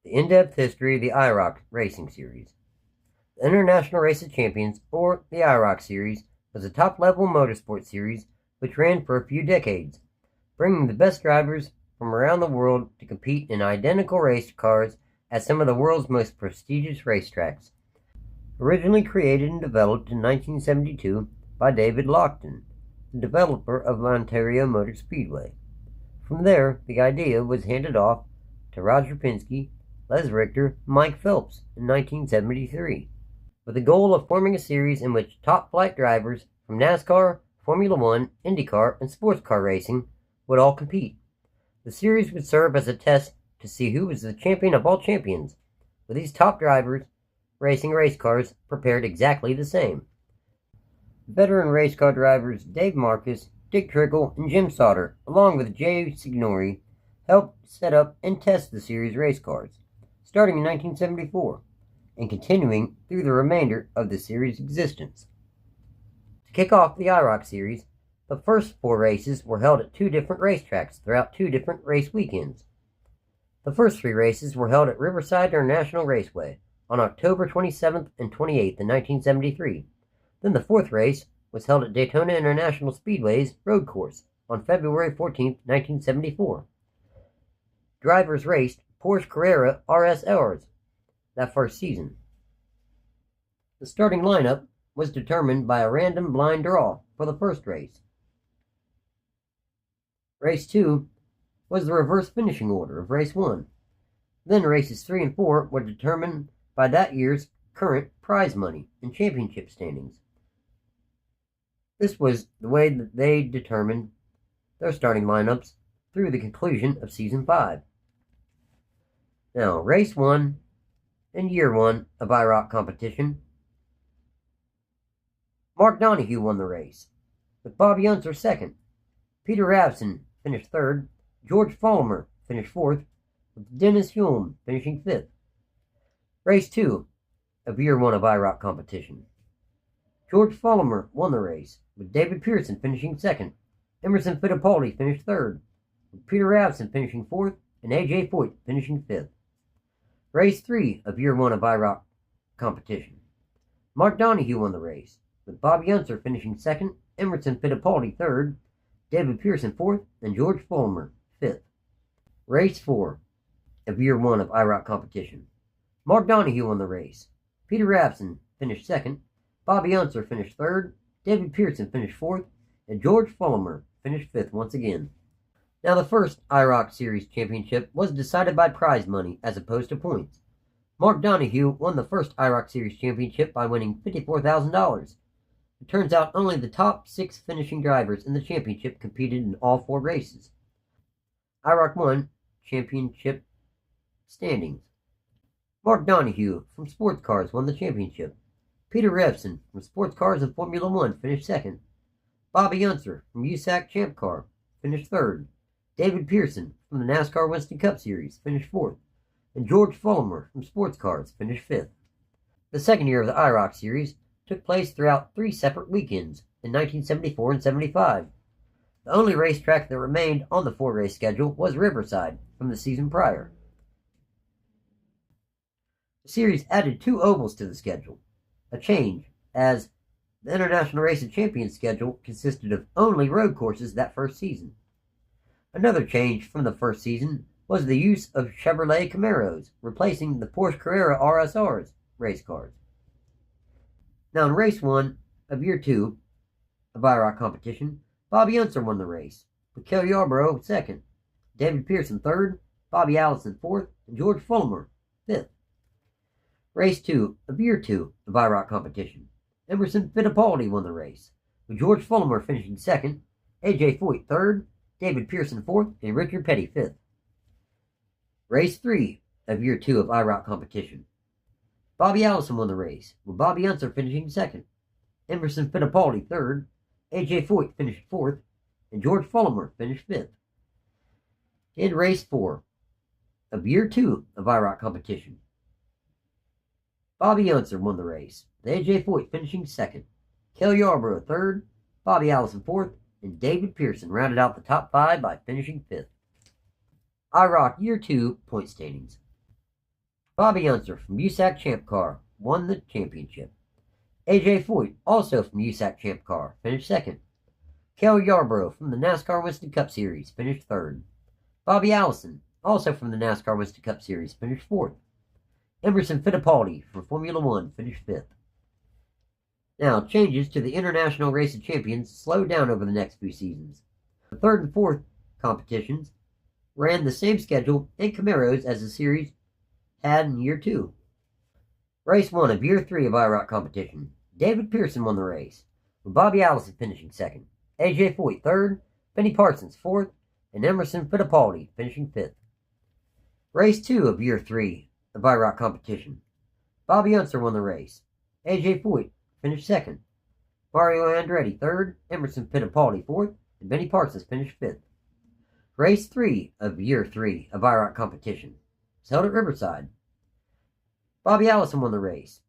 the in-depth history of the IROC Racing Series. The International Race of Champions, or the IROC Series, was a top-level motorsport series which ran for a few decades, bringing the best drivers from around the world to compete in identical race cars at some of the world's most prestigious racetracks. Originally created and developed in 1972 by David Lockton, the developer of Ontario Motor Speedway. From there, the idea was handed off to Roger Penske, Les Richter, and Mike Phelps in 1973, with the goal of forming a series in which top-flight drivers from NASCAR, Formula One, Indycar, and sports car racing would all compete. The series would serve as a test to see who was the champion of all champions, with these top drivers racing race cars prepared exactly the same. Veteran race car drivers Dave Marcus, Dick Trickle, and Jim Sauter, along with Jay Signori, helped set up and test the series race cars, starting in 1974, and continuing through the remainder of the series' existence. To kick off the IROC Series, the first 4 races were held at 2 different racetracks throughout 2 different race weekends. The first 3 races were held at Riverside International Raceway on October 27th and 28th in 1973. Then the 4th race was held at Daytona International Speedway's road course on February 14th, 1974. Drivers raced Porsche Carrera RSRs that first season. The starting lineup was determined by a random blind draw for the first race. Race 2 was the reverse finishing order of Race 1. Then races 3 and 4 were determined by that year's current prize money and championship standings. This was the way that they determined their starting lineups through the conclusion of Season 5. Now, Race 1 and Year 1 of IROC competition. Mark Donohue won the race, with Bobby Unser second. Peter Ravson finished third. George Follmer finished fourth, with Dennis Hulme finishing fifth. Race 2 of Year 1 of IROC competition. George Follmer won the race, with David Pearson finishing second. Emerson Fittipaldi finished third, with Peter Ravson finishing fourth, and AJ Foyt finishing fifth. Race 3 of Year 1 of IROC competition. Mark Donohue won the race, with Bobby Unser finishing second, Emerson Fittipaldi third, David Pearson fourth, and George Follmer fifth. Race 4 of Year 1 of IROC competition. Mark Donohue won the race. Peter Ravson finished second, Bobby Unser finished third, David Pearson finished fourth, and George Follmer finished fifth once again. Now, the first IROC Series championship was decided by prize money as opposed to points. Mark Donohue won the first IROC Series championship by winning $54,000. It turns out only the top 6 finishing drivers in the championship competed in all 4 races. IROC 1 championship standings. Mark Donohue from Sports Cars won the championship. Peter Revson from Sports Cars and Formula One finished second. Bobby Unser from USAC Champ Car finished third. David Pearson from the NASCAR Winston Cup Series finished fourth. And George Follmer from Sports Cars finished fifth. The second year of the IROC Series took place throughout 3 separate weekends in 1974 and 75. The only racetrack that remained on the 4-race schedule was Riverside from the season prior. The series added 2 ovals to the schedule, a change, as the International Race of Champions schedule consisted of only road courses that first season. Another change from the first season was the use of Chevrolet Camaros, replacing the Porsche Carrera RSRs race cars. Now, in Race 1 of Year 2 of IROC competition, Bobby Unser won the race, with Kel Yarborough second, David Pearson third, Bobby Allison fourth, and George Follmer fifth. Race 2 of Year 2 of IROC competition. Emerson Fittipaldi won the race, with George Follmer finishing second, AJ Foyt third, David Pearson fourth, and Richard Petty fifth. Race 3 of Year 2 of IROC competition. Bobby Allison won the race, with Bobby Unser finishing second, Emerson Fittipaldi third, AJ Foyt finished fourth, and George Follmer finished fifth. In Race 4 of Year 2 of IROC competition. Bobby Unser won the race, with AJ Foyt finishing second, Kel Yarborough third, Bobby Allison fourth, and David Pearson rounded out the top 5 by finishing fifth. IROC Year 2 point standings. Bobby Unser from USAC Champ Car won the championship. AJ Foyt, also from USAC Champ Car, finished second. Cale Yarborough from the NASCAR Winston Cup Series finished third. Bobby Allison, also from the NASCAR Winston Cup Series, finished fourth. Emerson Fittipaldi from Formula One finished fifth. Now, changes to the International Race of Champions slowed down over the next few seasons. The third and fourth competitions ran the same schedule and Camaros as the series had in year 2. Race 1 of year 3 of IROC competition. David Pearson won the race, with Bobby Allison finishing second, AJ Foyt third, Benny Parsons fourth, and Emerson Fittipaldi finishing fifth. Race 2 of year 3 of IROC competition. Bobby Unser won the race. AJ Foyt finished second. Mario Andretti third, Emerson Fittipaldi fourth, and Benny Parsons finished fifth. Race 3 of year 3 of IROC competition was held at Riverside. Bobby Allison won the race,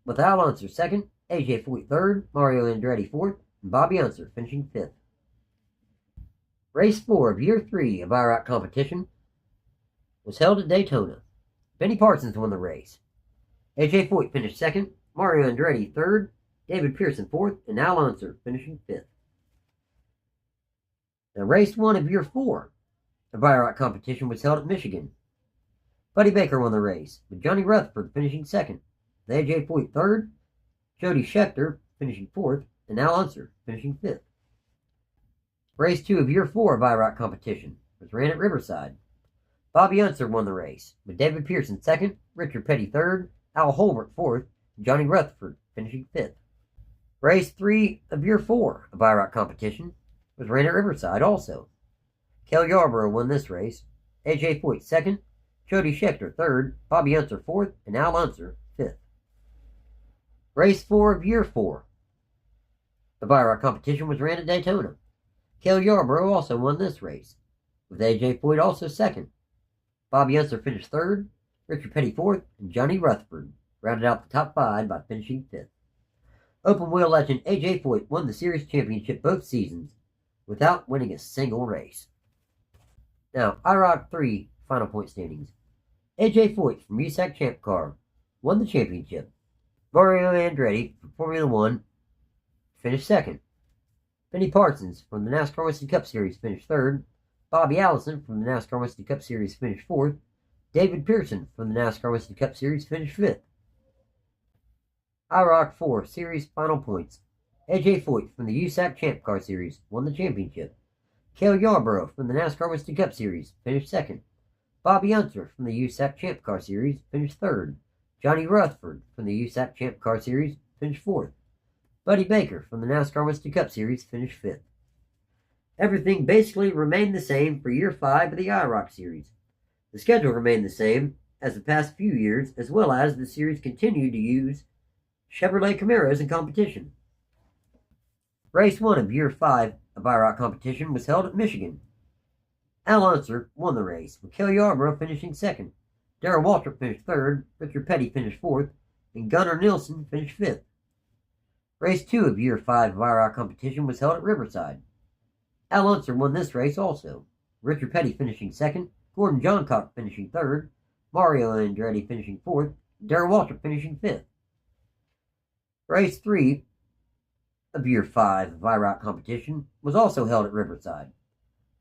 with Al Unser second, AJ Foyt third, Mario Andretti fourth, and Bobby Unser finishing fifth. Race 4 of year 3 of IROC competition was held at Daytona. Benny Parsons won the race. AJ Foyt finished second, Mario Andretti third, David Pearson fourth, and Al Unser finishing fifth. Now, race 1 of year 4 of IROC competition was held at Michigan. Buddy Baker won the race, with Johnny Rutherford finishing second, with AJ Foyt third, Jody Scheckter finishing fourth, and Al Unser finishing fifth. Race 2 of year 4 of IROC competition was ran at Riverside. Bobby Unser won the race, with David Pearson second, Richard Petty third, Al Holbert fourth, and Johnny Rutherford finishing fifth. Race 3 of year 4 of IROC competition was ran at Riverside also. Cale Yarborough won this race, AJ Foyt second, Jody Scheckter third, Bobby Unser fourth, and Al Unser fifth. Race 4 of year 4 of IROC competition was ran at Daytona. Cale Yarborough also won this race, with AJ Foyt also second. Bobby Unser finished third, Richard Petty fourth, and Johnny Rutherford rounded out the top 5 by finishing fifth. Open wheel legend AJ Foyt won the series championship both seasons without winning a single race. Now, IROC 3 final point standings. AJ Foyt from USAC Champ Car won the championship. Mario Andretti from Formula One finished second. Benny Parsons from the NASCAR Winston Cup Series finished third. Bobby Allison from the NASCAR Winston Cup Series finished fourth. David Pearson from the NASCAR Winston Cup Series finished fifth. IROC 4 Series final points. AJ Foyt from the USAC Champ Car Series won the championship. Cale Yarborough from the NASCAR Winston Cup Series finished second. Bobby Unser from the USAC Champ Car Series finished third. Johnny Rutherford from the USAC Champ Car Series finished fourth. Buddy Baker from the NASCAR Winston Cup Series finished fifth. Everything basically remained the same for year 5 of the IROC Series. The schedule remained the same as the past few years, as well as the series continued to use Chevrolet Camaros in competition. Race 1 of year 5 of IROC competition was held at Michigan. Al Unser won the race, with Cale Yarborough finishing second. Darrell Waltrip finished third, Richard Petty finished fourth, and Gunnar Nilsson finished fifth. Race 2 of year 5 of IROC competition was held at Riverside. Al Unser won this race also, Richard Petty finishing second, Gordon Johncock finishing third, Mario Andretti finishing fourth, and Darrell Waltrip finishing fifth. Race 3 of year 5 of IROC competition was also held at Riverside.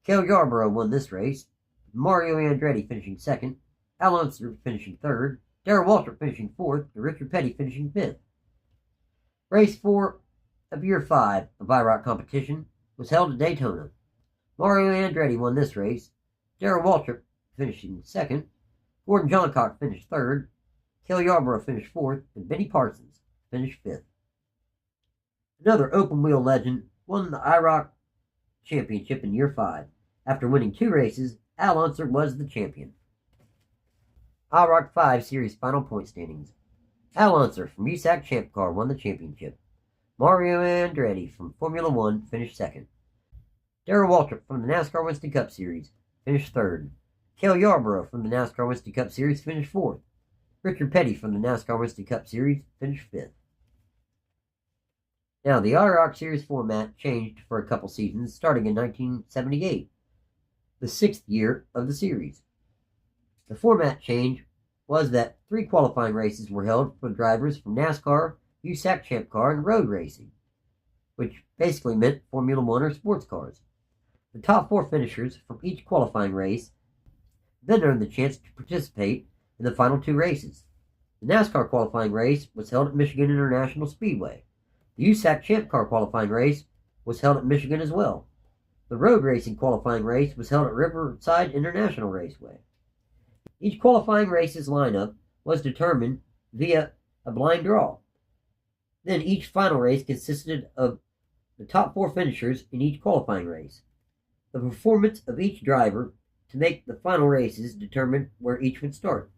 Cale Yarborough won this race, Mario Andretti finishing second, Al Unser finishing third, Darrell Waltrip finishing fourth, and Richard Petty finishing fifth. Race 4 of year 5 of IROC competition was held at Daytona. Mario Andretti won this race, Darrell Waltrip finishing second, Gordon Johncock finished third, Cale Yarborough finished fourth, and Benny Parsons finished fifth. Another open wheel legend won the IROC championship in year 5. After winning 2 races, Al Unser was the champion. IROC 5 Series final point standings. Al Unser from USAC Champ Car won the championship. Mario Andretti from Formula One finished second. Darrell Waltrip from the NASCAR Winston Cup Series finished third. Cale Yarborough from the NASCAR Winston Cup Series finished fourth. Richard Petty from the NASCAR Winston Cup Series finished fifth. Now, the IROC Series format changed for a couple seasons, starting in 1978, the 6th year of the series. The format change was that 3 qualifying races were held for drivers from NASCAR, USAC Champ Car, and road racing, which basically meant Formula One or sports cars. The top 4 finishers from each qualifying race then earned the chance to participate in the final 2 races. The NASCAR qualifying race was held at Michigan International Speedway. The USAC Champ Car qualifying race was held at Michigan as well. The road racing qualifying race was held at Riverside International Raceway. Each qualifying race's lineup was determined via a blind draw. Then each final race consisted of the top 4 finishers in each qualifying race. The performance of each driver to make the final races determined where each would start.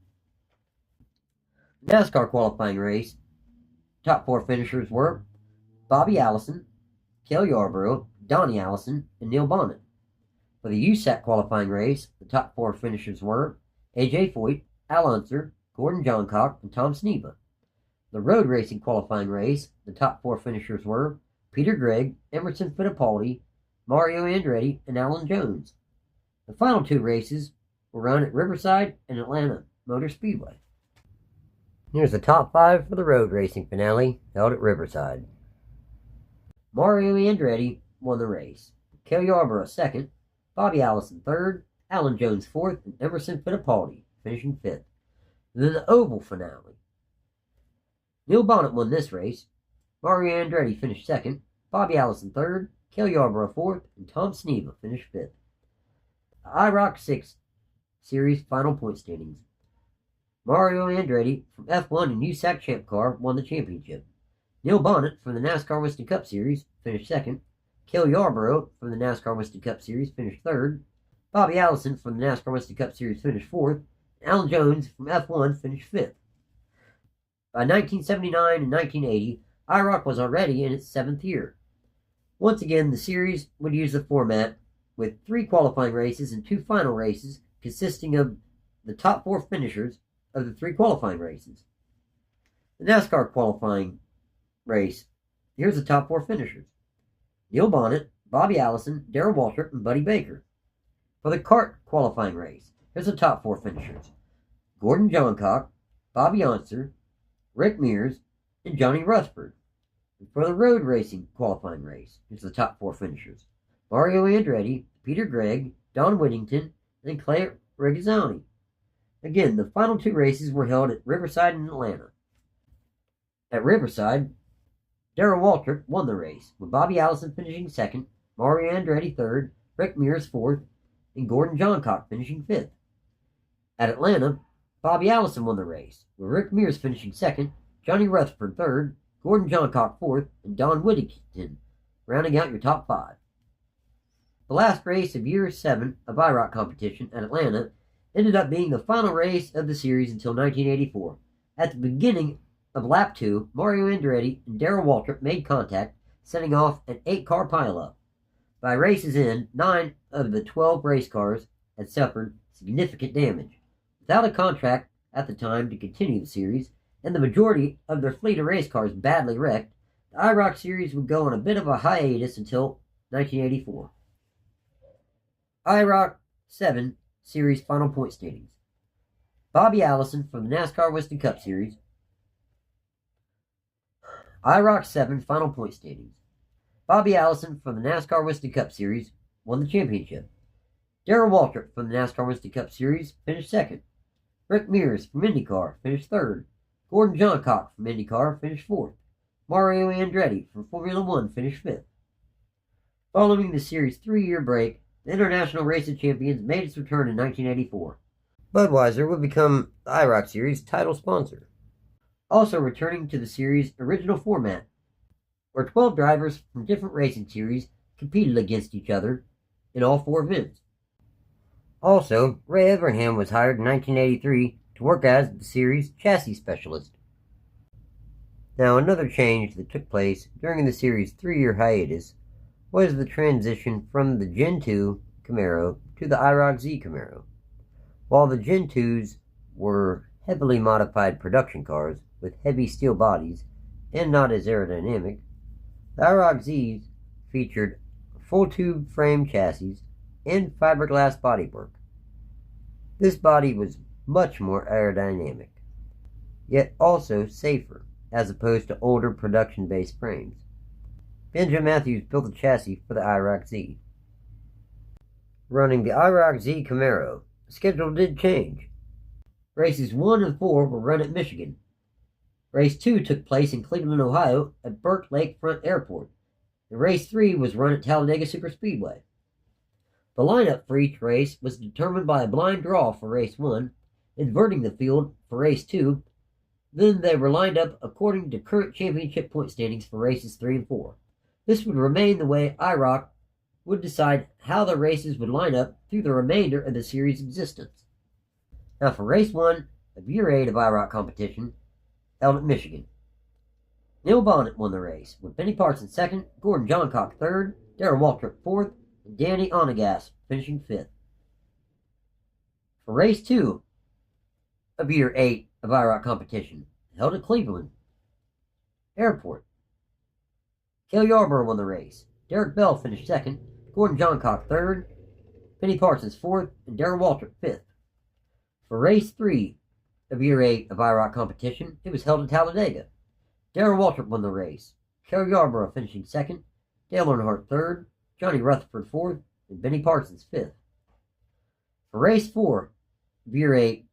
The NASCAR qualifying race, top 4 finishers were Bobby Allison, Cale Yarborough, Donnie Allison, and Neil Bonnet. For the USAC qualifying race, the top 4 finishers were AJ Foyt, Al Unser, Gordon Johncock, and Tom Sneva. The road racing qualifying race, the top 4 finishers were Peter Gregg, Emerson Fittipaldi, Mario Andretti, and Alan Jones. The final 2 races were run at Riverside and Atlanta Motor Speedway. Here's the top 5 for the road racing finale held at Riverside. Mario Andretti won the race, Cale Yarborough 2nd, Bobby Allison 3rd, Alan Jones 4th, and Emerson Fittipaldi finishing 5th. Then the oval finale. Neil Bonnet won this race, Mario Andretti finished 2nd, Bobby Allison 3rd, Cale Yarborough 4th, and Tom Sneva finished 5th. The IROC Series final point standings. Mario Andretti from F1 and USAC Champ Car won the championship. Neil Bonnet from the NASCAR Winston Cup Series finished 2nd. Cale Yarborough from the NASCAR Winston Cup Series finished 3rd. Bobby Allison from the NASCAR Winston Cup Series finished 4th. And Alan Jones from F1 finished 5th. By 1979 and 1980, IROC was already in its 7th year. Once again, the series would use the format with 3 qualifying races and 2 final races consisting of the top 4 finishers of the 3 qualifying races. The NASCAR qualifying race. Here's the top 4 finishers. Neil Bonnet, Bobby Allison, Darrell Waltrip, and Buddy Baker. For the kart qualifying race, here's the top 4 finishers. Gordon Johncock, Bobby Unser, Rick Mears, and Johnny Rutherford. And for the road racing qualifying race, here's the top 4 finishers. Mario Andretti, Peter Gregg, Don Whittington, and Clay Regazzoni. Again, the final 2 races were held at Riverside and Atlanta. At Riverside, Darrell Waltrip won the race, with Bobby Allison finishing 2nd, Mario Andretti 3rd, Rick Mears 4th, and Gordon Johncock finishing 5th. At Atlanta, Bobby Allison won the race, with Rick Mears finishing 2nd, Johnny Rutherford 3rd, Gordon Johncock 4th, and Don Whittington rounding out your top 5. The last race of Year 7 of IROC competition at Atlanta ended up being the final race of the series until 1984. At the beginning of lap 2, Mario Andretti and Darrell Waltrip made contact, setting off an 8-car pileup. By race's end, 9 of the 12 race cars had suffered significant damage. Without a contract at the time to continue the series, and the majority of their fleet of race cars badly wrecked, the IROC Series would go on a bit of a hiatus until 1984. IROC 7 Series final point standings. Bobby Allison from the NASCAR Winston Cup Series. IROC 7 final point standings. Bobby Allison from the NASCAR Winston Cup Series won the championship. Darrell Waltrip from the NASCAR Winston Cup Series finished 2nd. Rick Mears from IndyCar finished 3rd. Gordon Johncock from IndyCar finished 4th. Mario Andretti from Formula One finished 5th. Following the series' 3-year break, the International Racing Champions made its return in 1984. Budweiser would become the IROC Series title sponsor. Also returning to the series' original format, where 12 drivers from different racing series competed against each other in all 4 events. Also, Ray Evernham was hired in 1983 to work as the series' chassis specialist. Now, another change that took place during the series' 3-year hiatus was the transition from the Gen 2 Camaro to the IROC Z Camaro. While the Gen 2s were heavily modified production cars with heavy steel bodies and not as aerodynamic, the IROC Zs featured full tube frame chassis and fiberglass bodywork. This body was much more aerodynamic, yet also safer, as opposed to older production-based frames. Benjamin Matthews built the chassis for the IROC Z. Running the IROC Z Camaro, the schedule did change. Races 1 and 4 were run at Michigan. Race 2 took place in Cleveland, Ohio at Burke Lakefront Airport, and Race 3 was run at Talladega Superspeedway. The lineup for each race was determined by a blind draw for Race 1, inverting the field for Race 2, then they were lined up according to current championship point standings for Races 3 and 4. This would remain the way IROC would decide how the races would line up through the remainder of the series' existence. Now for Race 1 of Year 8 of IROC competition, held at Michigan. Neil Bonnet won the race, with Benny Parsons second, Gordon Johncock third, Darrell Waltrip fourth, and Danny Onegas finishing fifth. For Race 2 of Year 8 of IROC competition, held at Cleveland Airport, Cale Yarborough won the race. Derek Bell finished second, Gordon Johncock third, Benny Parsons fourth, and Darrell Waltrip fifth. For Race 3 of Year 8 of IROC competition, it was held in Talladega. Darrell Waltrip won the race. Cale Yarborough finishing second, Dale Earnhardt third, Johnny Rutherford fourth, and Benny Parsons fifth. For Race 4 of Year 8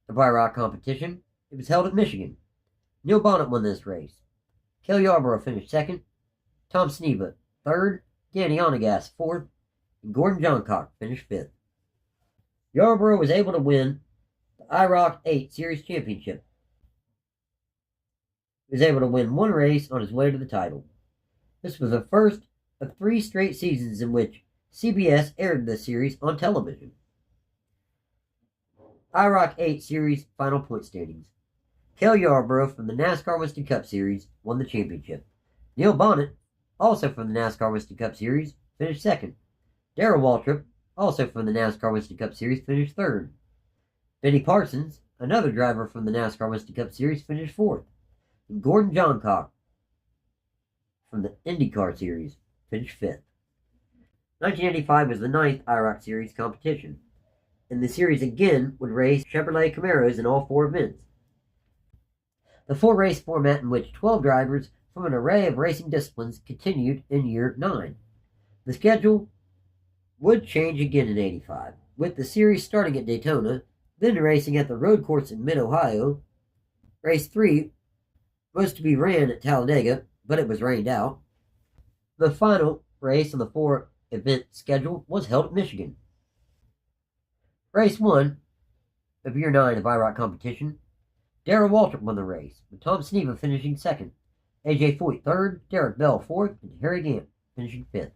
of IROC competition, it was held at Michigan. Neil Bonnet won this race. Cale Yarborough finished second, Tom Sneva third, Danny Onegas fourth, and Gordon Johncock finished fifth. Yarborough was able to win the IROC 8 Series Championship. He was able to win one race on his way to the title. This was the first of 3 straight seasons in which CBS aired the series on television. IROC 8 Series final point standings. Cale Yarborough from the NASCAR Winston Cup Series won the championship. Neil Bonnet, also from the NASCAR Winston Cup Series, finished second. Darrell Waltrip, also from the NASCAR Winston Cup Series, finished third. Benny Parsons, another driver from the NASCAR Winston Cup Series, finished fourth. And Gordon Johncock from the IndyCar Series finished fifth. 1985 was the 9th IROC Series competition, and the series again would race Chevrolet Camaros in all 4 events. The 4-race format in which 12 drivers from an array of racing disciplines continued in Year 9. The schedule would change again in 85, with the series starting at Daytona, then racing at the road course in Mid-Ohio. Race 3 was to be ran at Talladega, but it was rained out. The final race on the 4-event schedule was held at Michigan. Race 1 of Year 9 of IROC competition, Darrell Waltrip won the race, with Tom Sneva finishing second, AJ Foyt third, Derek Bell fourth, and Harry Gant finishing fifth.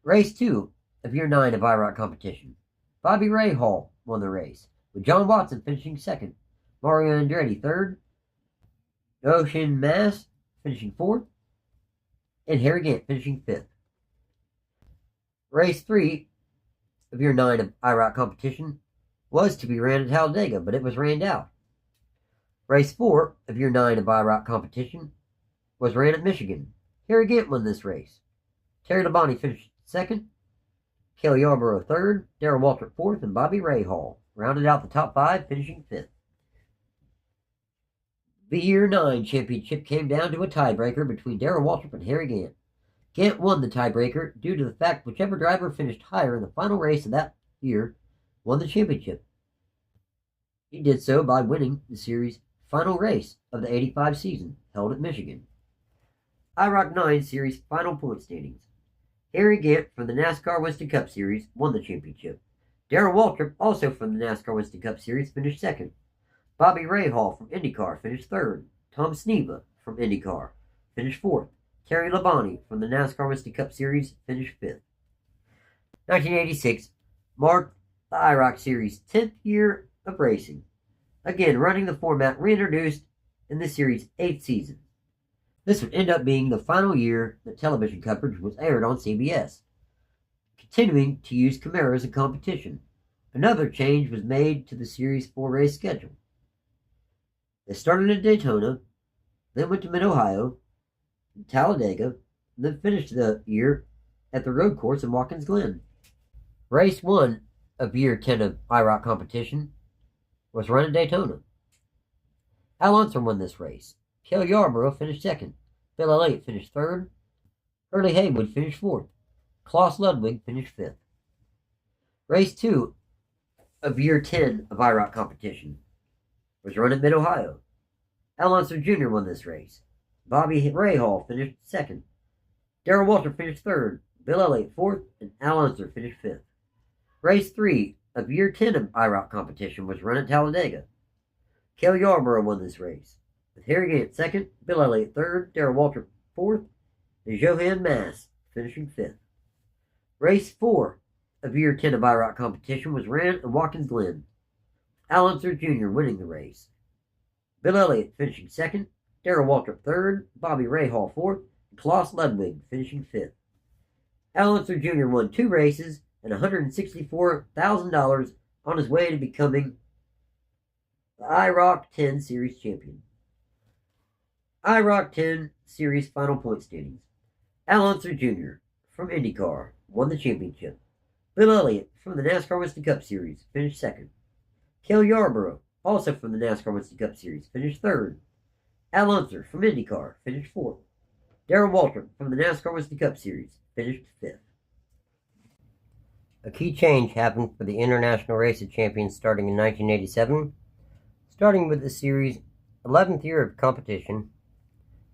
Race 2 of Year 9 of IROC competition, Bobby Rahal won the race, with John Watson finishing second, Mario Andretti third, Ocean Mass finishing fourth, and Harry Gant finishing fifth. Race 3 of Year 9 of IROC competition was to be ran at Talladega, but it was rained out. Race 4 of Year 9 of IROC competition was ran at Michigan. Harry Gant won this race. Terry Labonte finished second, Cale Yarborough third, Darrell Waltrip fourth, and Bobby Rahal rounded out the top 5, finishing fifth. The Year 9 championship came down to a tiebreaker between Darrell Waltrip and Harry Gant. Gant won the tiebreaker due to the fact whichever driver finished higher in the final race of that year won the championship. He did so by winning the series' final race of the 85 season, held at Michigan. IROC 9 Series final point standings. Harry Gant from the NASCAR Winston Cup Series won the championship. Darrell Waltrip, also from the NASCAR Winston Cup Series, finished second. Bobby Rahal from IndyCar finished third. Tom Sneva from IndyCar finished fourth. Terry Labonte from the NASCAR Winston Cup Series finished fifth. 1986 marked the IROC Series' 10th year of racing, again running the format reintroduced in the series' 8th season. This would end up being the final year that television coverage was aired on CBS, continuing to use Camaros in competition. Another change was made to the series' 4-race schedule. They started at Daytona, then went to Mid-Ohio, Talladega, and then finished the year at the road course in Watkins Glen. Race 1 of Year 10 of IROC competition was run at Daytona. Al Unser won this race. Cale Yarborough finished second. Bill Elliott finished third. Hurley Haywood finished fourth. Klaus Ludwig finished fifth. Race 2 of Year 10 of IROC competition was run at Mid-Ohio. Al Unser Jr. won this race. Bobby Rahal finished second. Darrell Walter finished third. Bill Elliott fourth, and Al Unser finished fifth. Race 3 of Year 10 of IROC competition was run at Talladega. Cale Yarborough won this race, with Harry Gant second, Bill Elliott third, Darrell Walter fourth, and Johan Mass finishing fifth. Race 4 of Year 10 of IROC competition was ran at Watkins Glen. Al Unser Jr. winning the race. Bill Elliott finishing second, Darrell Walter third, Bobby Rahal fourth, and Klaus Ludwig finishing fifth. Al Unser Jr. won 2 races and $164,000 on his way to becoming the IROC 10 Series champion. IROC 10 Series final point standings. Al Unser Jr. from Indycar won the championship. Bill Elliott from the Nascar Winston Cup Series finished second. Cale Yarborough, also from the NASCAR Winston Cup Series, finished third. Al Unser from IndyCar finished fourth. Darrell Walter from the NASCAR Winston Cup Series finished fifth. A key change happened for the International Race of Champions starting in 1987. Starting with the series' 11th year of competition,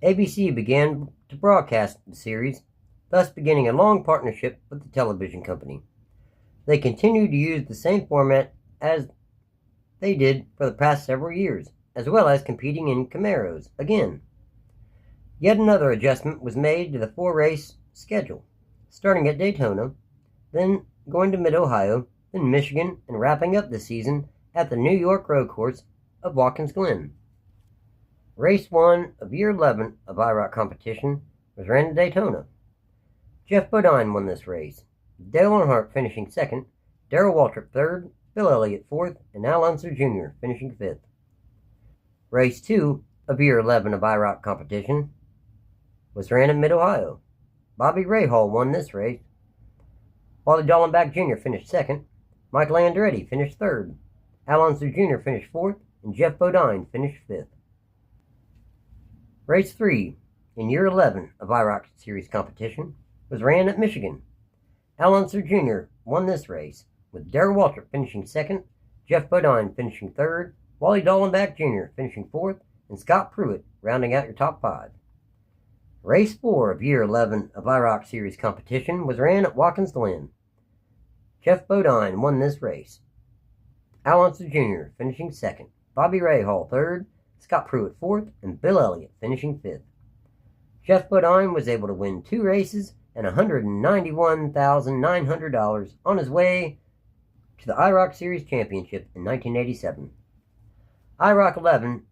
ABC began to broadcast the series, thus beginning a long partnership with the television company. They continued to use the same format as they did for the past several years, as well as competing in Camaros again. Yet another adjustment was made to the 4-race schedule, starting at Daytona, then going to Mid-Ohio, then Michigan, and wrapping up the season at the New York road course of Watkins Glen. Race 1 of Year 11 of IROC competition was ran at Daytona. Jeff Bodine won this race, Dale Earnhardt finishing second, Darrell Waltrip third, Bill Elliott fourth, and Al Unser Jr. finishing fifth. Race 2 of Year 11 of IROC competition was ran in Mid-Ohio. Bobby Rahal won this race. Wally Dallenbach Jr. finished second. Michael Andretti finished third. Al Unser Jr. finished fourth, and Jeff Bodine finished fifth. Race 3 in Year 11 of IROC Series competition was ran at Michigan. Al Unser Jr. won this race, with Darrell Walter finishing second, Jeff Bodine finishing third, Wally Dallenbach Jr. finishing fourth, and Scott Pruitt rounding out your top 5. Race 4 of Year 11 of IROC Series competition was ran at Watkins Glen. Jeff Bodine won this race. Al Unser Jr. finishing second, Bobby Rahal third, Scott Pruitt fourth, and Bill Elliott finishing fifth. Jeff Bodine was able to win 2 races and $191,900 on his way to the IROC Series Championship in 1987. IROC 11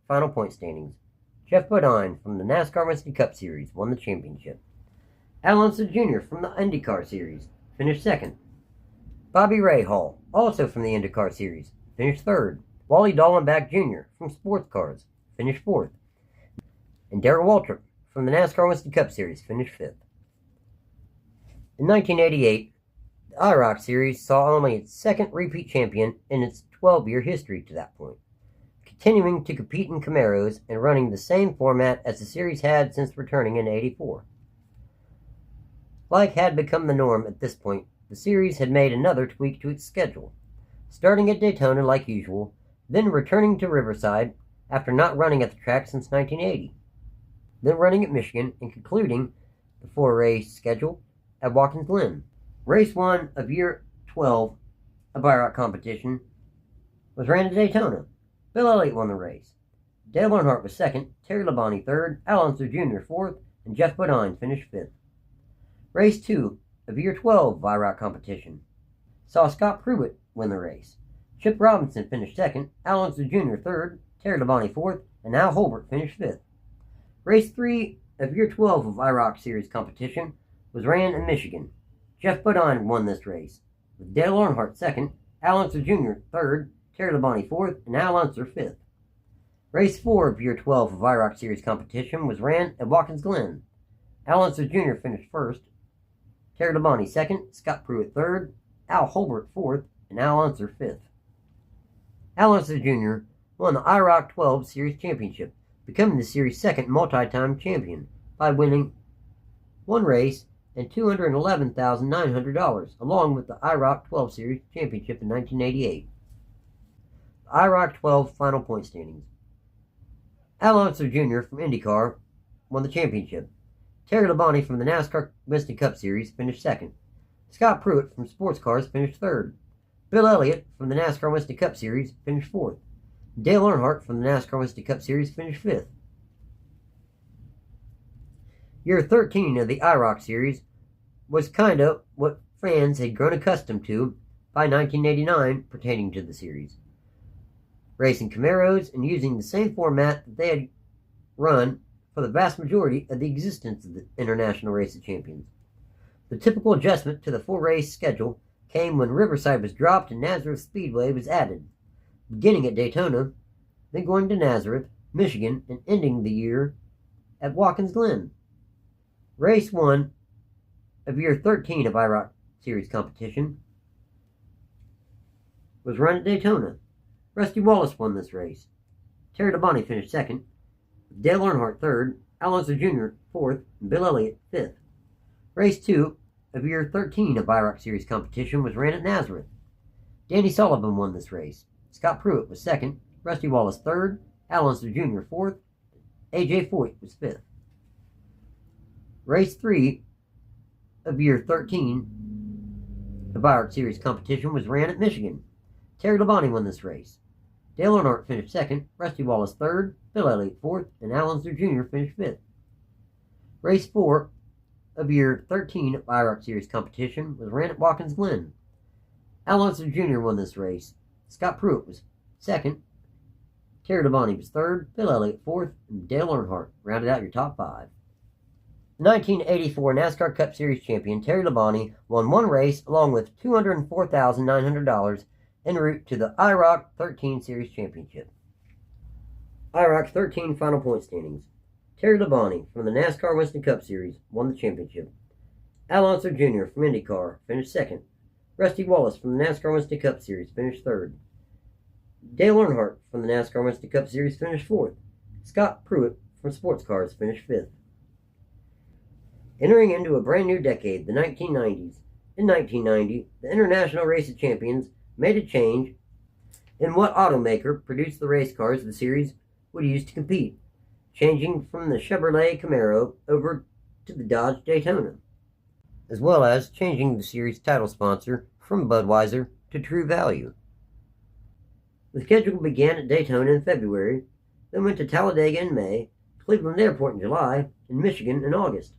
final point standings. Jeff Bodine from the NASCAR Winston Cup Series won the championship. Al Unser Jr. from the IndyCar Series finished second. Bobby Rahal, also from the IndyCar Series, finished third. Wally Dallenbach Jr. from Sports Cars finished fourth. And Darrell Waltrip from the NASCAR Winston Cup Series finished fifth. In 1988, the IROC Series saw only its second repeat champion in its 12-year history to that point, continuing to compete in Camaros and running the same format as the series had since returning in '84. Like had become the norm at this point, the series had made another tweak to its schedule, starting at Daytona like usual, then returning to Riverside after not running at the track since 1980, then running at Michigan and concluding the 4-race schedule at Watkins Glen. Race 1 of Year 12 of IROC competition was ran at Daytona. Bill Elliott won the race. Dale Earnhardt was second, Terry Labonte third, Al Unser Jr. fourth, and Jeff Bodine finished fifth. Race 2 of Year 12 of IROC competition saw Scott Pruitt win the race. Chip Robinson finished second, Al Unser Jr. third, Terry Labonte fourth, and Al Holbert finished fifth. Race 3 of Year 12 of IROC Series competition was ran in Michigan. Jeff Bodine won this race, with Dale Earnhardt second, Al Unser Jr. third, Terry Labonte fourth, and Al Unser fifth. Race 4 of Year 12 of IROC Series competition was ran at Watkins Glen. Al Unser Jr. finished first, Terry Labonte second, Scott Pruitt third, Al Holbert fourth, and Al Unser fifth. Al Unser Jr. won the IROC 12 Series Championship, becoming the series' second multi-time champion by winning one race and $211,900, along with the IROC 12 Series Championship in 1988. The IROC 12 final point standings. Al Unser Jr. from Indycar won the championship. Terry Labonte from the Nascar Winston Cup Series finished second. Scott Pruitt from Sports Cars finished third. Bill Elliott from the NASCAR Winston Cup Series finished fourth. Dale Earnhardt from the NASCAR Winston Cup Series finished fifth. Year 13 of the IROC Series was kind of what fans had grown accustomed to by 1989 pertaining to the series. Racing Camaros and using the same format that they had run for the vast majority of the existence of the International Race of Champions. The typical adjustment to the four-race schedule came when Riverside was dropped and Nazareth Speedway was added, beginning at Daytona, then going to Nazareth, Michigan, and ending the year at Watkins Glen. Race 1 of year 13 of IROC Series competition was run at Daytona. Rusty Wallace won this race. Terry Labonte finished second, Dale Earnhardt third, Al Unser Jr. fourth, and Bill Elliott fifth. Race 2 of year 13 of IROC Series competition was ran at Nazareth. Danny Sullivan won this race. Scott Pruitt was second, Rusty Wallace third, Al Unser Jr. fourth, AJ Foyt was fifth. Race 3 of year 13 of IROC Series competition was ran at Michigan. Terry Labonte won this race. Dale Earnhardt finished second, Rusty Wallace third, Bill Elliott fourth, and Al Unser Jr. finished fifth. Race 4 of year 13 of IROC Series competition was ran at Watkins Glen. Al Unser Jr. won this race. Scott Pruitt was second, Terry Labonte was third, Bill Elliott fourth, and Dale Earnhardt rounded out your top five. The 1984 NASCAR Cup Series champion Terry Labonte won one race along with $204,900 en route to the IROC 13 Series Championship. IROC 13 final point standings. Terry Labonte from the NASCAR Winston Cup Series won the championship. Al Unser Jr. from Indycar finished second. Rusty Wallace from the NASCAR Winston Cup Series finished third. Dale Earnhardt from the NASCAR Winston Cup Series finished fourth. Scott Pruitt from Sports Cars finished fifth. Entering into a brand new decade, the 1990s. In 1990, the International Race of Champions made a change in what automaker produced the race cars the series would use to compete, changing from the Chevrolet Camaro over to the Dodge Daytona, as well as changing the series title sponsor from Budweiser to True Value. The schedule began at Daytona in February, then went to Talladega in May, Cleveland Airport in July, and Michigan in August.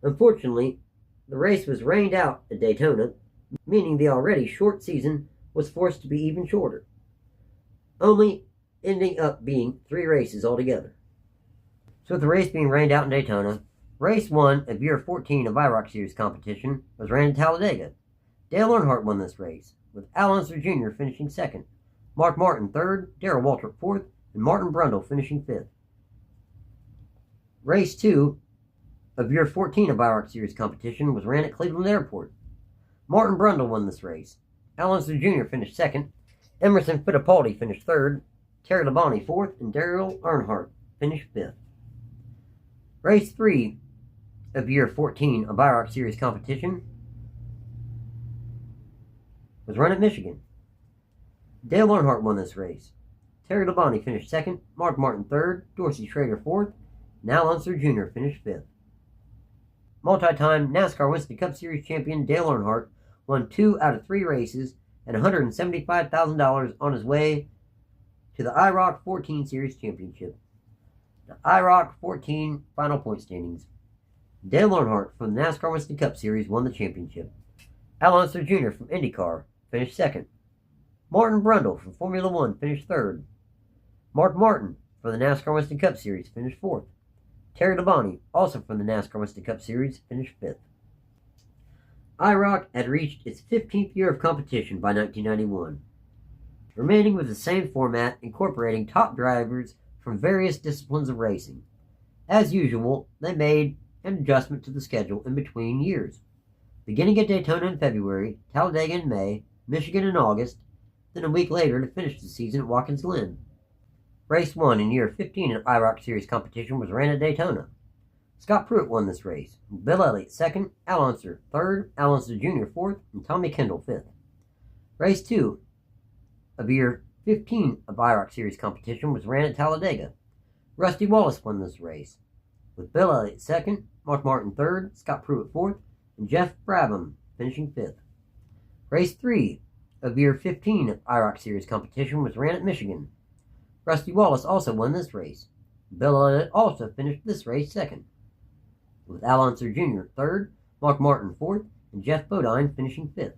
Unfortunately, the race was rained out at Daytona, meaning the already short season was forced to be even shorter, only ending up being 3 races altogether. So with the race being rained out in Daytona, race 1 of year 14 of IROC Series competition was ran in Talladega. Dale Earnhardt won this race, with Al Unser Jr. finishing second, Mark Martin third, Darrell Waltrip fourth, and Martin Brundle finishing fifth. Race 2 of year 14 of IROC Series competition was ran at Cleveland Airport. Martin Brundle won this race. Al Unser Jr. finished second, Emerson Fittipaldi finished third, Terry Labonte fourth, and Dale Earnhardt finished fifth. Race 3 of year 14 of IROC Series competition was run at Michigan. Dale Earnhardt won this race. Terry Labonte finished second, Mark Martin third, Dorsey Schrader fourth, and Al Unser Jr. finished fifth. Multi-time NASCAR Winston Cup Series champion Dale Earnhardt won 2 out of 3 races and $175,000 on his way to the IROC 14 Series Championship. The IROC 14 final point standings. Dale Earnhardt from the NASCAR Winston Cup Series won the championship. Al Unser Jr. from Indycar finished second. Martin Brundle from Formula One finished third. Mark Martin from the NASCAR Winston Cup Series finished fourth. Terry Labonte, also from the NASCAR Winston Cup Series, finished fifth. IROC had reached its 15th year of competition by 1991, remaining with the same format, incorporating top drivers from various disciplines of racing. As usual, they made an adjustment to the schedule in between years, beginning at Daytona in February, Talladega in May, Michigan in August, then a week later to finish the season at Watkins Glen. Race 1 in year 15 of IROC Series competition was ran at Daytona. Scott Pruitt won this race, Bill Elliott second, Al Unser third, Al Unser Jr. fourth, and Tommy Kendall fifth. Race 2 of year 15 of IROC Series competition was ran at Talladega. Rusty Wallace won this race, with Bill Elliott second, Mark Martin third, Scott Pruitt fourth, and Jeff Brabham finishing fifth. Race 3 of year 15 of IROC Series competition was ran at Michigan. Rusty Wallace also won this race. Bill Elliott also finished this race second, with Al Unser Jr. third, Mark Martin fourth, and Jeff Bodine finishing fifth.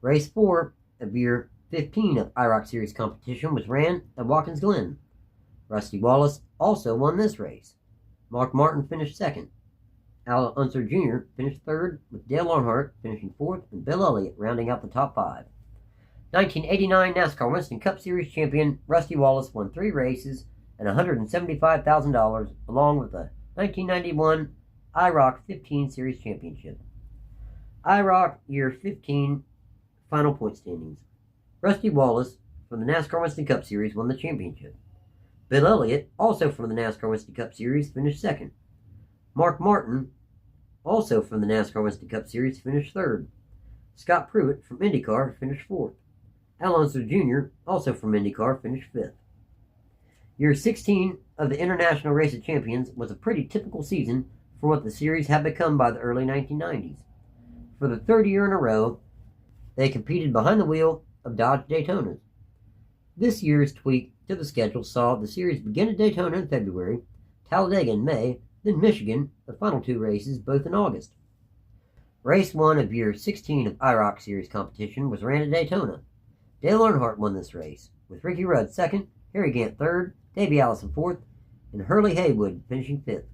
Race 4 of year 15 of IROC Series competition was ran at Watkins Glen. Rusty Wallace also won this race. Mark Martin finished second. Al Unser Jr. finished third, with Dale Earnhardt finishing fourth, and Bill Elliott rounding out the top 5. 1989 NASCAR Winston Cup Series champion Rusty Wallace won 3 races and $175,000, along with the 1991 IROC 15 Series championship. IROC year 15 final point standings. Rusty Wallace from the NASCAR Winston Cup Series won the championship. Bill Elliott, also from the NASCAR Winston Cup Series, finished second. Mark Martin, also from the NASCAR Winston Cup Series, finished third. Scott Pruitt from IndyCar finished fourth. Al Unser Jr., also from IndyCar, finished fifth. Year 16 of the International Race of Champions was a pretty typical season for what the series had become by the early 1990s. For the third year in a row, they competed behind the wheel of Dodge Daytonas. This year's tweak to the schedule saw the series begin at Daytona in February, Talladega in May, then Michigan, the final 2 races, both in August. Race 1 of year 16 of IROC Series competition was ran at Daytona. Dale Earnhardt won this race, with Ricky Rudd second, Harry Gant third, Davey Allison fourth, and Hurley Haywood finishing fifth.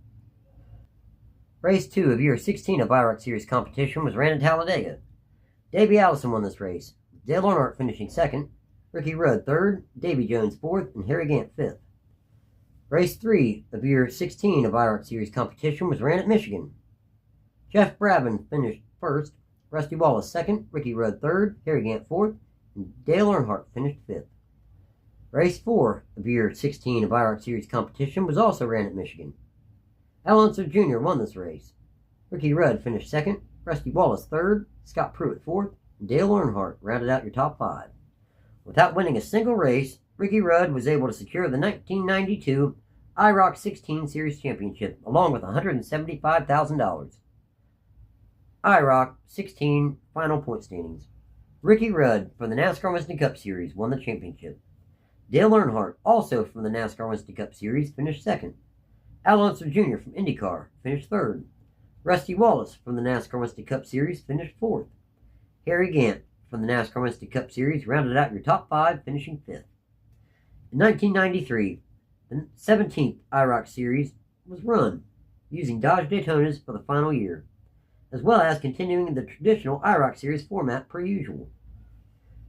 Race 2 of year 16 of IROC Series competition was ran at Talladega. Davey Allison won this race, with Dale Earnhardt finishing second, Ricky Rudd third, Davey Jones fourth, and Harry Gant fifth. Race 3 of year 16 of IROC Series competition was ran at Michigan. Jeff Brabham finished first, Rusty Wallace second, Ricky Rudd third, Harry Gant fourth, and Dale Earnhardt finished fifth. Race 4 of year 16 of IROC Series competition was also ran at Michigan. Al Unser Jr. won this race. Ricky Rudd finished second, Rusty Wallace third, Scott Pruitt fourth, and Dale Earnhardt rounded out your top 5. Without winning a single race, Ricky Rudd was able to secure the 1992 IROC 16 Series championship, along with $175,000. IROC 16 final point standings. Ricky Rudd from the NASCAR Winston Cup Series won the championship. Dale Earnhardt, also from the NASCAR Winston Cup Series, finished second. Al Unser Jr. from IndyCar finished third. Rusty Wallace from the NASCAR Winston Cup Series finished fourth. Harry Gant from the NASCAR Winston Cup Series rounded out your top 5, finishing fifth. In 1993, the 17th IROC Series was run, using Dodge Daytonas for the final year, as well as continuing the traditional IROC Series format per usual.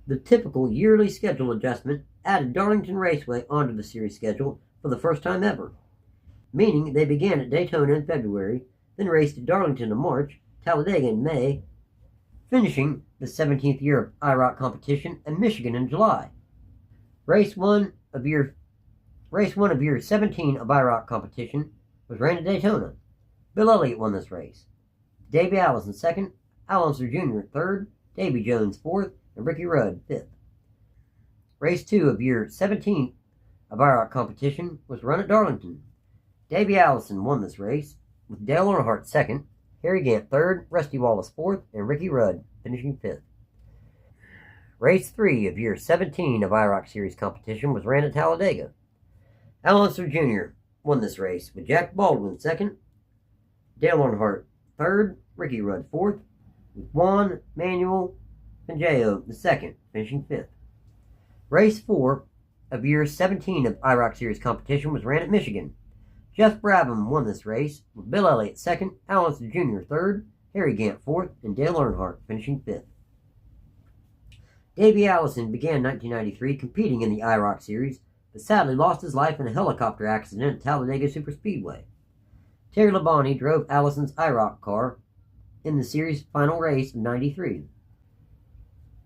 The typical yearly schedule adjustment added Darlington Raceway onto the series schedule for the first time ever, meaning they began at Daytona in February, then raced at Darlington in March, Talladega in May, finishing the 17th year of IROC competition in Michigan in July. Race 1 of year 17 of IROC competition was ran at Daytona. Bill Elliott won this race. Davey Allison second, Al Unser Jr. third, Davey Jones fourth, and Ricky Rudd fifth. Race 2 of year 17 of IROC competition was run at Darlington. Davey Allison won this race, with Dale Earnhardt second, Harry Gant third, Rusty Wallace fourth, and Ricky Rudd finishing fifth. Race 3 of year 17 of IROC Series competition was ran at Talladega. Al Unser Jr. won this race, with Jack Baldwin second, Dale Earnhardt third, Ricky Rudd fourth, with Juan Manuel Fangio II finishing fifth. Race 4 of year 17 of IROC Series competition was ran at Michigan. Jeff Brabham won this race, with Bill Elliott second, Al Unser Jr. third, Harry Gant fourth, and Dale Earnhardt finishing fifth. Davey Allison began 1993 competing in the IROC Series, but sadly lost his life in a helicopter accident at Talladega Superspeedway. Terry Labonte drove Allison's IROC car in the series' final race of '93.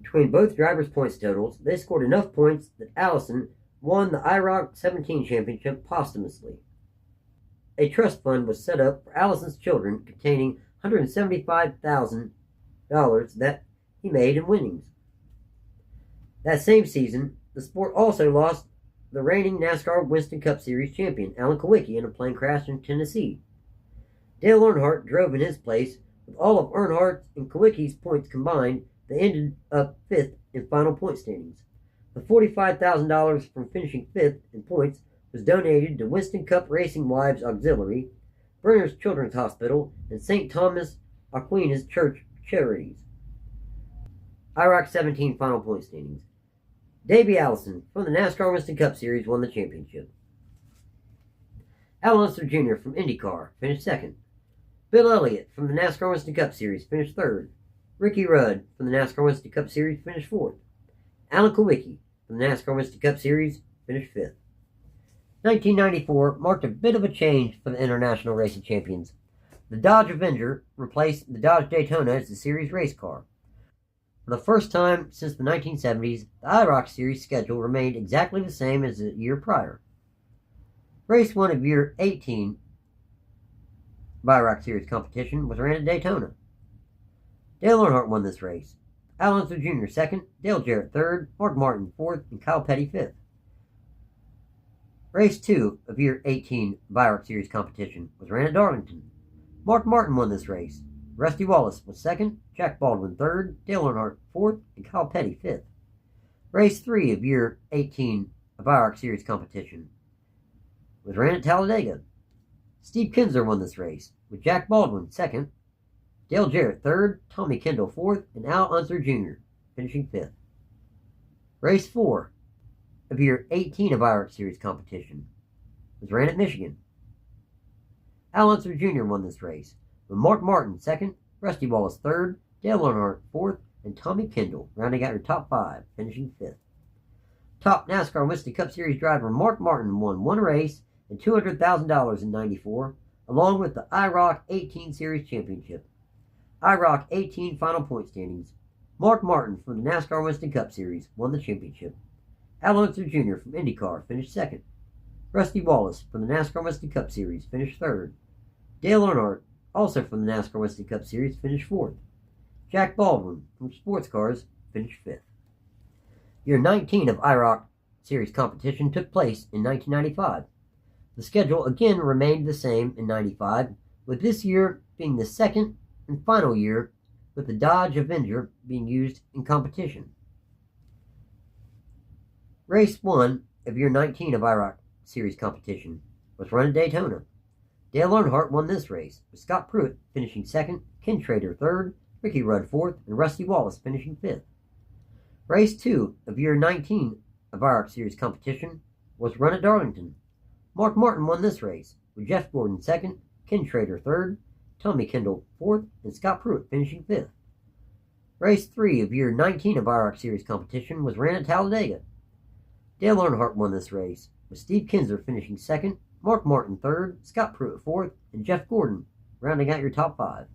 Between both drivers' points totals, they scored enough points that Allison won the IROC 17 championship posthumously. A trust fund was set up for Allison's children containing $175,000 that he made in winnings. That same season, the sport also lost the reigning NASCAR Winston Cup Series champion, Alan Kulwicki, in a plane crash in Tennessee. Dale Earnhardt drove in his place. With all of Earnhardt's and Kulwicki's points combined, they ended up 5th in final point standings. The $45,000 from finishing 5th in points was donated to Winston Cup Racing Wives Auxiliary, Brenner's Children's Hospital, and St. Thomas Aquinas Church charities. IROC 17 final point standings. Davey Allison from the NASCAR Winston Cup Series won the championship. Al Unser Jr. from Indycar finished 2nd. Bill Elliott from the NASCAR Winston Cup Series finished 3rd. Ricky Rudd from the NASCAR Winston Cup Series finished 4th. Alan Kulwicki from the NASCAR Winston Cup Series finished 5th. 1994 marked a bit of a change for the International Racing Champions. The Dodge Avenger replaced the Dodge Daytona as the series race car. For the first time since the 1970s, the IROC Series schedule remained exactly the same as the year prior. Race 1 of year 18 IROC Series competition was ran at Daytona. Dale Earnhardt won this race. Al Unser Jr. 2nd, Dale Jarrett 3rd, Mark Martin 4th, and Kyle Petty 5th. Race 2 of year 18 IROC Series competition was ran at Darlington. Mark Martin won this race. Rusty Wallace was 2nd, Jack Baldwin 3rd, Dale Earnhardt 4th, and Kyle Petty 5th. Race 3 of year 18 IROC Series competition was ran at Talladega. Steve Kinser won this race, with Jack Baldwin 2nd, Dale Jarrett 3rd, Tommy Kendall 4th, and Al Unser Jr. finishing 5th. Race 4 of year 18 of IROC Series competition was ran at Michigan. Al Unser Jr. won this race, with Mark Martin 2nd, Rusty Wallace 3rd, Dale Earnhardt 4th, and Tommy Kendall rounding out your top 5, finishing 5th. Top NASCAR Winston Cup Series driver Mark Martin won one race and $200,000 in '94, along with the IROC 18 Series Championship. IROC 18 final point standings. Mark Martin from the NASCAR Winston Cup Series won the championship. Al Unser Jr. from IndyCar finished 2nd. Rusty Wallace from the NASCAR Winston Cup Series finished 3rd. Dale Earnhardt, also from the NASCAR Winston Cup Series, finished 4th. Jack Baldwin from Sports Cars finished 5th. Year 19 of IROC Series competition took place in 1995. The schedule again remained the same in 95, with this year being the second and final year with the Dodge Avenger being used in competition. Race 1 of year 19 of IROC Series competition was run at Daytona. Dale Earnhardt won this race, with Scott Pruitt finishing 2nd, Ken Trader 3rd, Ricky Rudd 4th, and Rusty Wallace finishing 5th. Race 2 of year 19 of IROC Series competition was run at Darlington. Mark Martin won this race, with Jeff Gordon 2nd, Ken Trader 3rd, Tommy Kendall 4th, and Scott Pruitt finishing 5th. Race 3 of year 19 of IROC Series competition was ran at Talladega. Dale Earnhardt won this race, with Steve Kinser finishing 2nd, Mark Martin 3rd, Scott Pruitt 4th, and Jeff Gordon rounding out your top 5.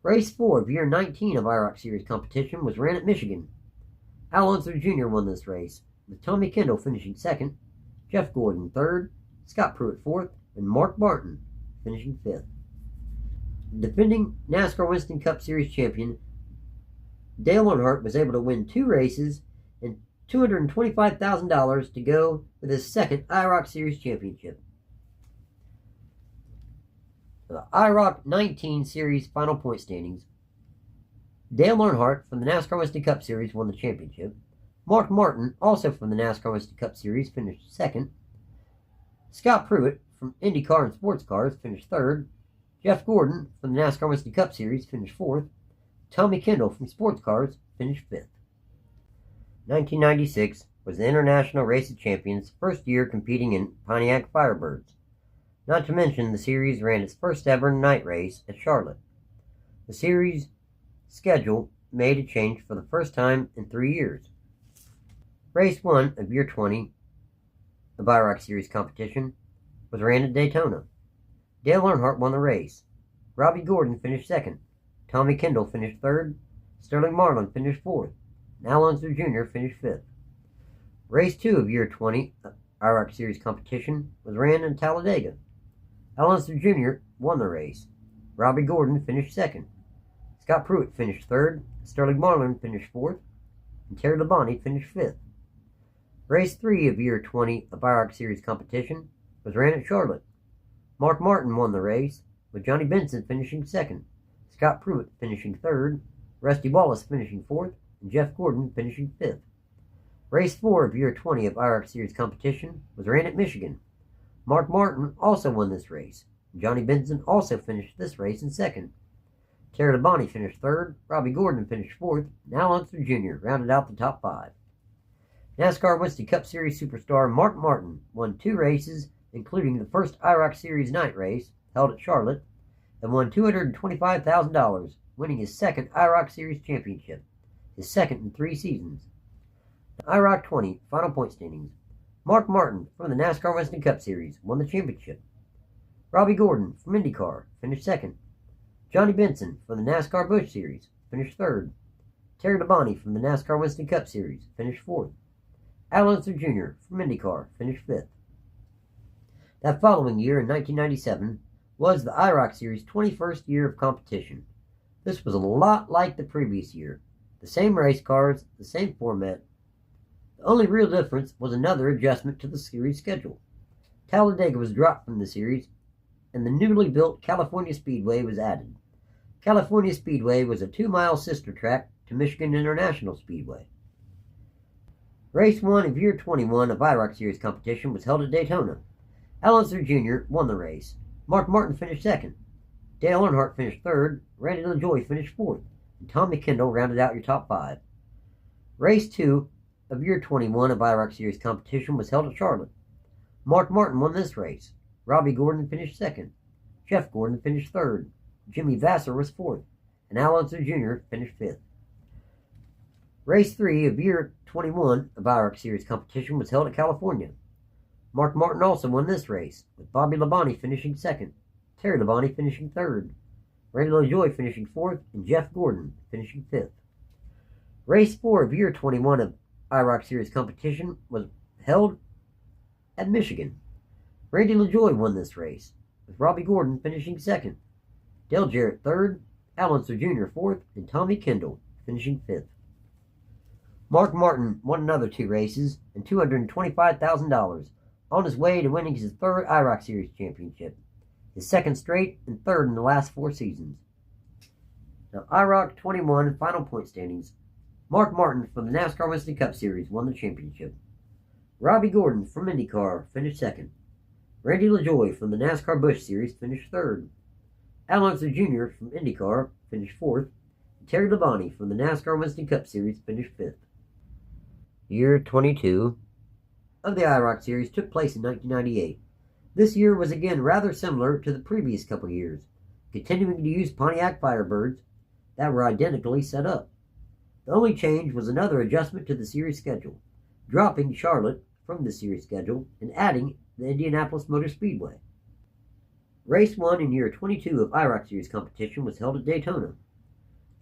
Race 4 of year 19 of IROC Series competition was ran at Michigan. Al Unser Jr. won this race, with Tommy Kendall finishing 2nd, Jeff Gordon 3rd, Scott Pruitt 4th, and Mark Martin finishing 5th. The defending NASCAR Winston Cup Series champion Dale Earnhardt was able to win 2 races and $225,000 to go with his second IROC Series championship. The IROC 19 Series final point standings. Dale Earnhardt from the NASCAR Winston Cup Series won the championship. Mark Martin, also from the NASCAR Winston Cup Series, finished 2nd. Scott Pruitt from IndyCar and Sports Cars finished 3rd. Jeff Gordon from the NASCAR Winston Cup Series finished 4th. Tommy Kendall from Sports Cars finished 5th. 1996 was the International Racing Champions' first year competing in Pontiac Firebirds. Not to mention, the series ran its first ever night race at Charlotte. The series schedule made a change for the first time in 3 years. Race 1 of year 20 of IROC Series competition was ran at Daytona. Dale Earnhardt won the race. Robbie Gordon finished 2nd. Tommy Kendall finished 3rd. Sterling Marlin finished 4th. and Al Unser Jr. finished 5th. Race 2 of Year 20 IROC Series competition was ran in Talladega. Al Unser Jr. won the race. Robbie Gordon finished 2nd. Scott Pruitt finished 3rd. Sterling Marlin finished 4th. And Terry Labonte finished 5th. Race 3 of Year 20 of IROC Series competition was ran at Charlotte. Mark Martin won the race, with Johnny Benson finishing 2nd, Scott Pruitt finishing 3rd, Rusty Wallace finishing 4th, and Jeff Gordon finishing 5th. Race 4 of Year 20 of IROC Series competition was ran at Michigan. Mark Martin also won this race. Johnny Benson also finished this race in 2nd. Terry Labonte finished 3rd, Robbie Gordon finished 4th, and Al Unser Jr. rounded out the top 5. NASCAR Winston Cup Series superstar Mark Martin won 2 races, including the first IROC Series night race held at Charlotte, and won $225,000, winning his 2nd IROC Series championship, his 2nd in 3 seasons. The IROC 20 final point standings. Mark Martin from the NASCAR Winston Cup Series won the championship. Robbie Gordon from IndyCar finished 2nd. Johnny Benson from the NASCAR Busch Series finished 3rd. Terry Labonte from the NASCAR Winston Cup Series finished 4th. Al Unser Jr. from IndyCar finished 5th. That following year, in 1997, was the IROC Series' 21st year of competition. This was a lot like the previous year. The same race cars, the same format. The only real difference was another adjustment to the series schedule. Talladega was dropped from the series, and the newly built California Speedway was added. California Speedway was a 2-mile sister track to Michigan International Speedway. Race 1 of Year 21 of IROC Series competition was held at Daytona. Al Unser Jr. won the race. Mark Martin finished 2nd. Dale Earnhardt finished 3rd. Randy LaJoie finished 4th. And Tommy Kendall rounded out your top 5. Race 2 of Year 21 of IROC Series competition was held at Charlotte. Mark Martin won this race. Robbie Gordon finished 2nd. Jeff Gordon finished 3rd. Jimmy Vasser was 4th. And Al Unser Jr. finished 5th. Race 3 of Year 21 of IROC Series competition was held at California. Mark Martin also won this race, with Bobby Labonte finishing 2nd, Terry Labonte finishing 3rd, Randy LaJoie finishing 4th, and Jeff Gordon finishing 5th. Race 4 of Year 21 of IROC Series competition was held at Michigan. Randy LaJoie won this race, with Robbie Gordon finishing 2nd, Dale Jarrett 3rd, Al Unser Jr. 4th, and Tommy Kendall finishing 5th. Mark Martin won another 2 races and $225,000 on his way to winning his 3rd IROC Series championship, his 2nd straight and 3rd in the last 4 seasons. Now, IROC 21 final point standings. Mark Martin from the NASCAR Winston Cup Series won the championship. Robbie Gordon from IndyCar finished 2nd. Randy LaJoie from the NASCAR Busch Series finished 3rd. Al Unser Jr. from IndyCar finished 4th. And Terry Labonte from the NASCAR Winston Cup Series finished 5th. Year 22 of the IROC Series took place in 1998. This year was again rather similar to the previous couple years, continuing to use Pontiac Firebirds that were identically set up. The only change was another adjustment to the series schedule, dropping Charlotte from the series schedule and adding the Indianapolis Motor Speedway. Race 1 in Year 22 of IROC Series competition was held at Daytona.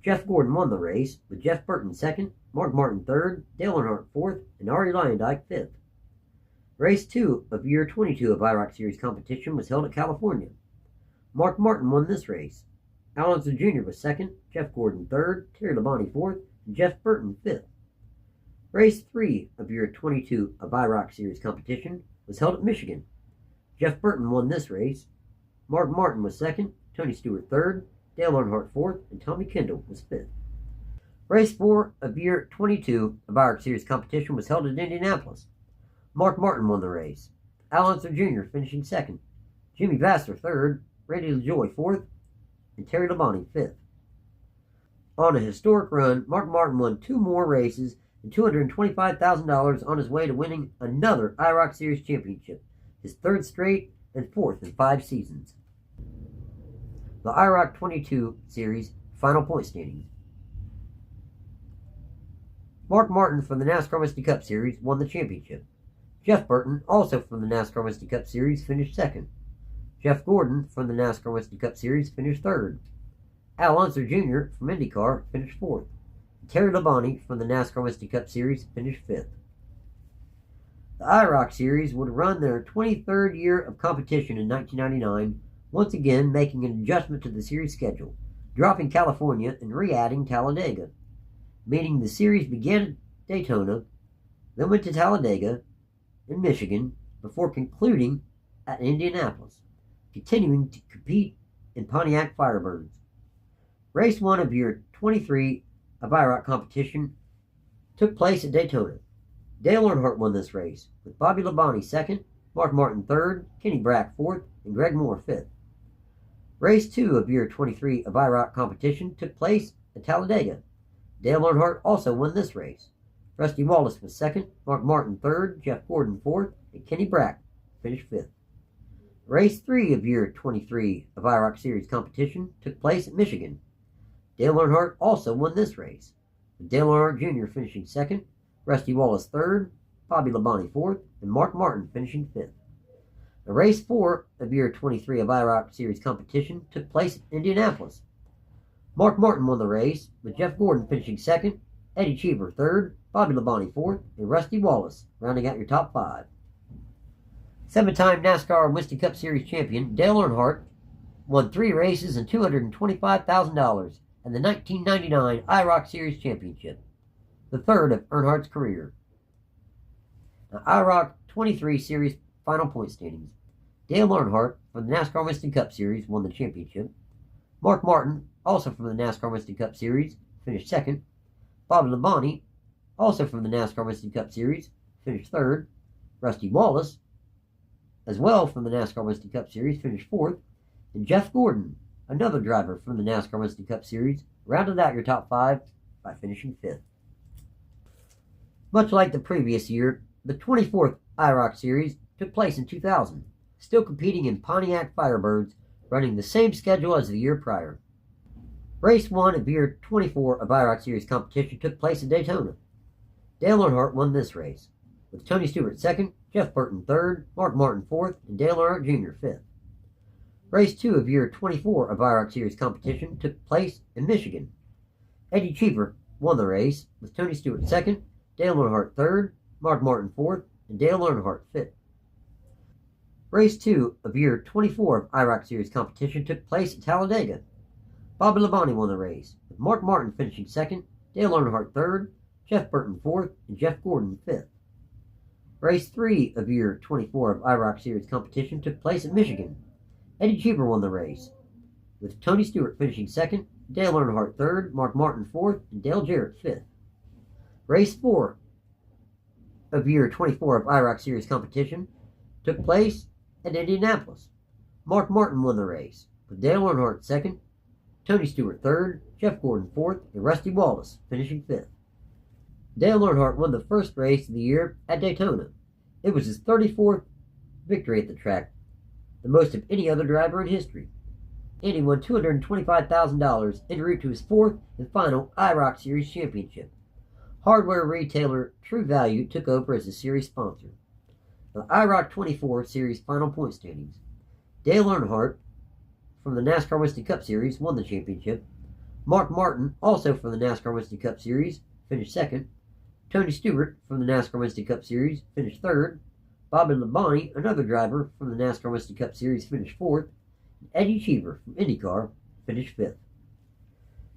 Jeff Gordon won the race, with Jeff Burton 2nd, Mark Martin 3rd, Dale Earnhardt 4th, and Arie Luyendyk 5th. Race 2 of Year 22 of IROC Series competition was held at California. Mark Martin won this race. Al Unser Jr. was 2nd, Jeff Gordon 3rd, Terry Labonte 4th, and Jeff Burton 5th. Race 3 of Year 22 of IROC Series competition was held at Michigan. Jeff Burton won this race. Mark Martin was 2nd, Tony Stewart 3rd, Dale Earnhardt 4th, and Tommy Kendall was 5th. Race 4 of Year 22 of IROC Series competition was held at Indianapolis. Mark Martin won the race. Al Unser Jr. finishing 2nd, Jimmy Vasser 3rd, Randy LaJoie 4th, and Terry Labonte 5th. On a historic run, Mark Martin won 2 more races and $225,000 on his way to winning another IROC Series championship, his 3rd straight and 4th in 5 seasons. The IROC 22 Series final point standings. Mark Martin from the NASCAR Winston Cup Series won the championship. Jeff Burton, also from the NASCAR Winston Cup Series, finished 2nd. Jeff Gordon from the NASCAR Winston Cup Series finished 3rd. Al Unser Jr. from IndyCar finished 4th. Terry Labonte from the NASCAR Winston Cup Series finished 5th. The IROC Series would run their 23rd year of competition in 1999, once again making an adjustment to the series schedule, dropping California and re-adding Talladega, meaning the series began at Daytona, then went to Talladega in Michigan, before concluding at Indianapolis, continuing to compete in Pontiac Firebirds. Race 1 of year 23 of IROC competition took place at Daytona. Dale Earnhardt won this race, with Bobby Labonte 2nd, Mark Martin 3rd, Kenny Brack 4th, and Greg Moore 5th. Race 2 of year 23 of IROC competition took place at Talladega. Dale Earnhardt also won this race. Rusty Wallace was 2nd, Mark Martin 3rd, Jeff Gordon 4th, and Kenny Brack finished 5th. Race 3 of year 23 of IROC Series competition took place at Michigan. Dale Earnhardt also won this race, with Dale Earnhardt Jr. finishing 2nd, Rusty Wallace 3rd, Bobby Labonte 4th, and Mark Martin finishing 5th. Race 4 of year 23 of IROC Series competition took place at Indianapolis. Mark Martin won the race, with Jeff Gordon finishing 2nd, Eddie Cheever 3rd, Bobby Labonte 4th, and Rusty Wallace rounding out your top 5. 7-time NASCAR Winston Cup Series champion Dale Earnhardt won 3 races and $225,000 and the 1999 IROC Series Championship, the third of Earnhardt's career. Now, IROC 23 Series final point standings. Dale Earnhardt from the NASCAR Winston Cup Series won the championship. Mark Martin, also from the NASCAR Winston Cup Series, finished 2nd. Bobby Labonte, also from the NASCAR Winston Cup Series, finished 3rd. Rusty Wallace, as well from the NASCAR Winston Cup Series, finished 4th. And Jeff Gordon, another driver from the NASCAR Winston Cup Series, rounded out your top 5 by finishing 5th. Much like the previous year, the 24th IROC Series took place in 2000, still competing in Pontiac Firebirds, running the same schedule as the year prior. Race 1 of year 24 of IROC Series competition took place in Daytona. Dale Earnhardt won this race, with Tony Stewart 2nd, Jeff Burton 3rd, Mark Martin 4th, and Dale Earnhardt Jr. 5th. Race 2 of year 24 of IROC Series competition took place in Michigan. Eddie Cheever won the race, with Tony Stewart 2nd, Dale Earnhardt 3rd, Mark Martin 4th, and Dale Earnhardt 5th. Race 2 of year 24 of IROC Series competition took place at Talladega. Bobby Labonte won the race, with Mark Martin finishing 2nd, Dale Earnhardt 3rd, Jeff Burton 4th, and Jeff Gordon 5th. Race 3 of year 24 of IROC Series competition took place at Michigan. Eddie Cheever won the race, with Tony Stewart finishing 2nd, Dale Earnhardt 3rd, Mark Martin 4th, and Dale Jarrett 5th. Race 4 of year 24 of IROC Series competition took place at Indianapolis. Mark Martin won the race, with Dale Earnhardt 2nd, Tony Stewart 3rd, Jeff Gordon 4th, and Rusty Wallace finishing 5th. Dale Earnhardt won the first race of the year at Daytona. It was his 34th victory at the track, the most of any other driver in history. And he won $225,000 en route to his 4th and final IROC Series championship. Hardware retailer True Value took over as the series sponsor. The IROC 24 Series final point standings. Dale Earnhardt from the NASCAR Winston Cup Series won the championship. Mark Martin, also from the NASCAR Winston Cup Series, finished 2nd. Tony Stewart from the NASCAR Winston Cup Series finished 3rd. Bobby Labonte, another driver from the NASCAR Winston Cup Series, finished 4th. And Eddie Cheever from Indycar finished 5th.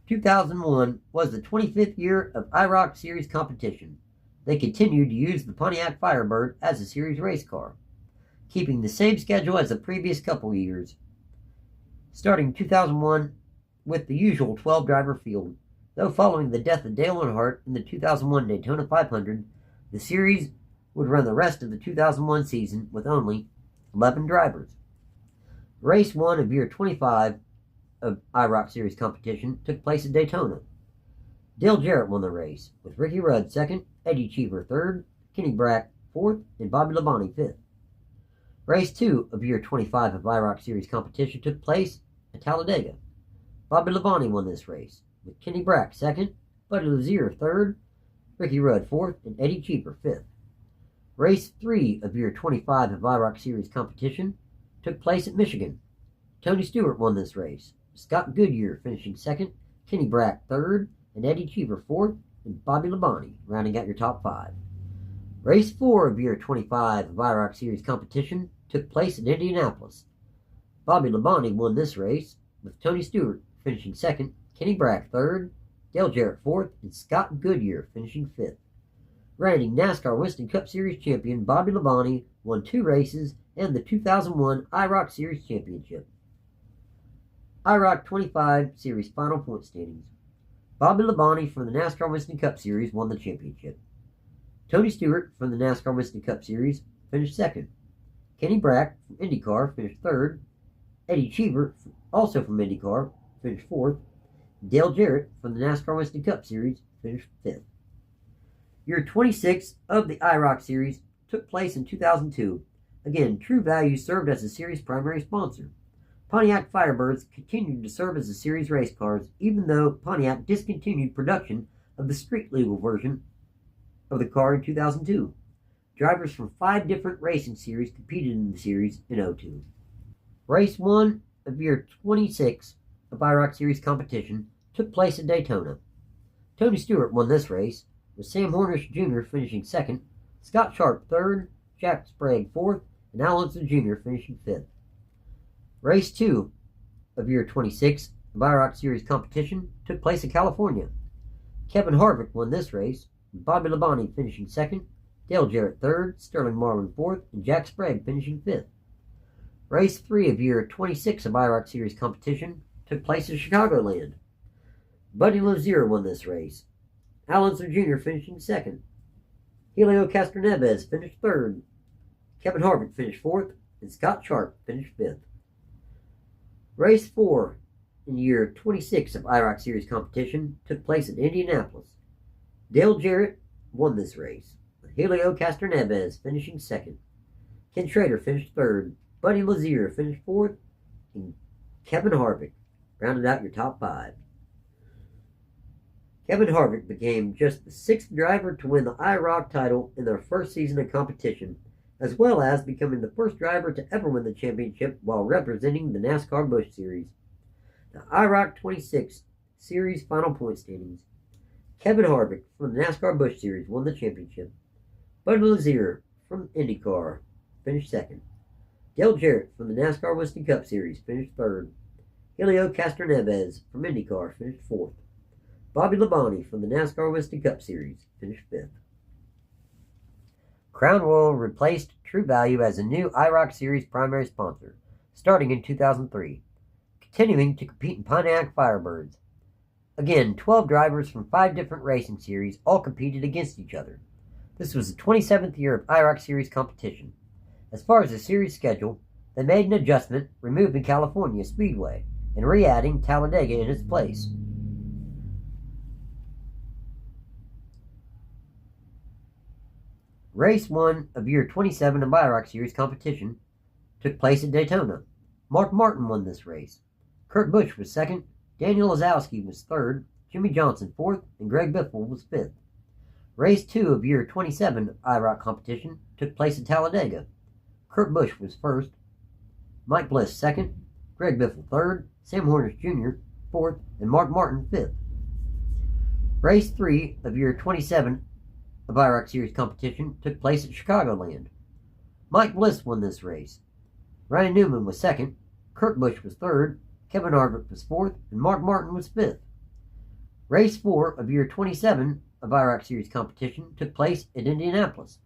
2001 was the 25th year of IROC Series competition. They continued to use the Pontiac Firebird as a series race car, keeping the same schedule as the previous couple years. Starting 2001 with the usual 12-driver field, though following the death of Dale Earnhardt in the 2001 Daytona 500, the series would run the rest of the 2001 season with only 11 drivers. Race 1 of year 25 of IROC Series competition took place at Daytona. Dale Jarrett won the race, with Ricky Rudd 2nd, Eddie Cheever 3rd, Kenny Brack 4th, and Bobby Labonte 5th. Race 2 of year 25 of IROC Series competition took place at Talladega. Bobby Labonte won this race, with Kenny Brack 2nd, Buddy Lazier 3rd, Ricky Rudd 4th, and Eddie Cheever 5th. Race 3 of year 25 of IROC Series competition took place at Michigan. Tony Stewart won this race, Scott Goodyear finishing 2nd, Kenny Brack 3rd, and Eddie Cheever fourth, and Bobby Labonte rounding out your top 5. Race 4 of year 25 of IROC Series competition took place in Indianapolis. Bobby Labonte won this race, with Tony Stewart finishing second, Kenny Brack third, Dale Jarrett fourth, and Scott Goodyear finishing fifth. Reigning NASCAR Winston Cup Series champion Bobby Labonte won 2 races and the 2001 IROC Series championship. IROC 25 Series final point standings. Bobby Labonte from the NASCAR Winston Cup Series won the championship. Tony Stewart from the NASCAR Winston Cup Series finished second. Kenny Brack from IndyCar finished third. Eddie Cheever, also from IndyCar, finished fourth. Dale Jarrett from the NASCAR Winston Cup Series finished fifth. Year 26 of the IROC Series took place in 2002. Again, True Value served as the series' primary sponsor. Pontiac Firebirds continued to serve as the series race cars, even though Pontiac discontinued production of the street-legal version of the car in 2002. Drivers from 5 different racing series competed in the series in 2002. Race 1 of year 26 of IROC Series competition took place in Daytona. Tony Stewart won this race, with Sam Hornish Jr. finishing second, Scott Sharp third, Jack Sprague fourth, and Unser Jr. finishing fifth. Race 2 of year 26 of IROC Series competition took place in California. Kevin Harvick won this race, with Bobby Labonte finishing second, Dale Jarrett third, Sterling Marlin fourth, and Jack Sprague finishing fifth. Race 3 of year 26 of IROC Series competition took place in Chicagoland. Buddy Lazier won this race. Unser Jr. finishing second. Helio Castroneves finished third. Kevin Harvick finished fourth, and Scott Sharp finished fifth. Race 4 in year 26 of IROC Series competition took place in Indianapolis. Dale Jarrett won this race, with Helio Castroneves finishing second. Ken Schrader finished third. Buddy Lazier finished fourth, and Kevin Harvick rounded out your top 5. Kevin Harvick became just the 6th driver to win the IROC title in their first season of competition, as well as becoming the first driver to ever win the championship while representing the NASCAR Busch Series. The IROC 26 Series final point standings. Kevin Harvick from the NASCAR Busch Series won the championship. Buddy Lazier from IndyCar finished second. Dale Jarrett from the NASCAR Winston Cup Series finished third. Helio Castroneves from IndyCar finished fourth. Bobby Labonte from the NASCAR Winston Cup Series finished fifth. Crown Royal replaced True Value as a new IROC Series primary sponsor, starting in 2003, continuing to compete in Pontiac Firebirds. Again, 12 drivers from 5 different racing series all competed against each other. This was the 27th year of IROC Series competition. As far as the series schedule, they made an adjustment, removing California Speedway and re-adding Talladega in its place. Race 1 of year 27 of IROC Series competition took place at Daytona. Mark Martin won this race. Kurt Busch was second, Daniel Lazowski was third, Jimmy Johnson fourth, and Greg Biffle was fifth. Race 2 of year 27 of IROC competition took place at Talladega. Kurt Busch was first, Mike Bliss second, Greg Biffle third, Sam Hornish Jr. fourth, and Mark Martin fifth. Race 3 of year 27 of IROC Series competition took place at Chicagoland. Mike Bliss won this race. Ryan Newman was second, Kurt Busch was third, Kevin Harvick was fourth, and Mark Martin was fifth. Race 4 of year 27 of IROC Series competition took place at Indianapolis.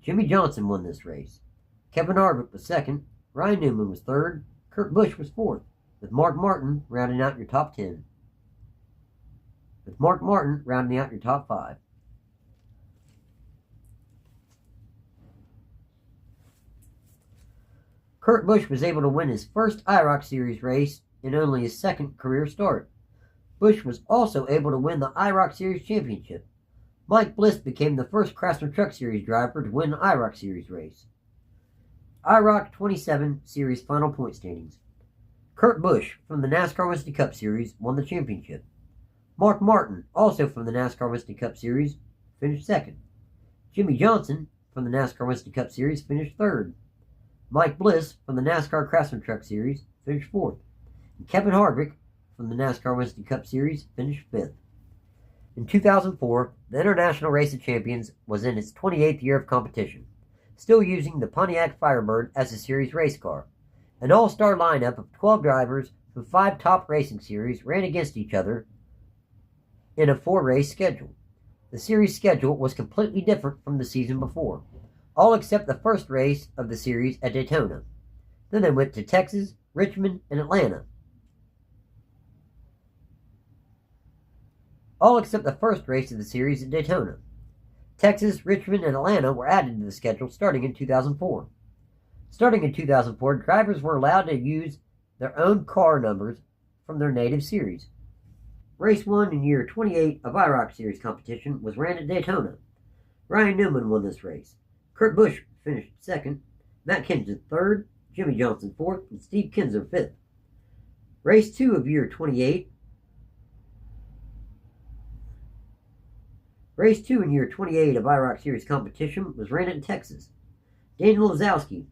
Jimmy Johnson won this race. Kevin Harvick was second, Ryan Newman was third, Kurt Busch was fourth, with Mark Martin rounding out your top 10. With Mark Martin rounding out your top 5. Kurt Busch was able to win his first IROC Series race in only his second career start. Busch was also able to win the IROC Series championship. Mike Bliss became the first Chrysler Truck Series driver to win an IROC Series race. IROC 27 Series final point standings. Kurt Busch from the NASCAR Winston Cup Series won the championship. Mark Martin, also from the NASCAR Winston Cup Series, finished second. Jimmy Johnson from the NASCAR Winston Cup Series finished third. Mike Bliss from the NASCAR Craftsman Truck Series finished fourth. And Kevin Harvick from the NASCAR Winston Cup Series finished fifth. In 2004, the International Race of Champions was in its 28th year of competition, still using the Pontiac Firebird as the series race car. An all-star lineup of 12 drivers from 5 top racing series ran against each other in a 4-race schedule. The series schedule was completely different from the season before, all except the first race of the series at Daytona. Then they went to Texas, Richmond, and Atlanta. All except the first race of the series at Daytona. Texas, Richmond, and Atlanta were added to the schedule starting in 2004. Starting in 2004, drivers were allowed to use their own car numbers from their native series. Race 1 in year 28 of IROC Series competition was ran at Daytona. Ryan Newman won this race. Kurt Busch finished second, Matt Kenseth third, Jimmy Johnson fourth, and Steve Kinser fifth. Race 2 of year 28. Race 2 in year 28 of IROC Series competition was ran in Texas. Daniel Lazowski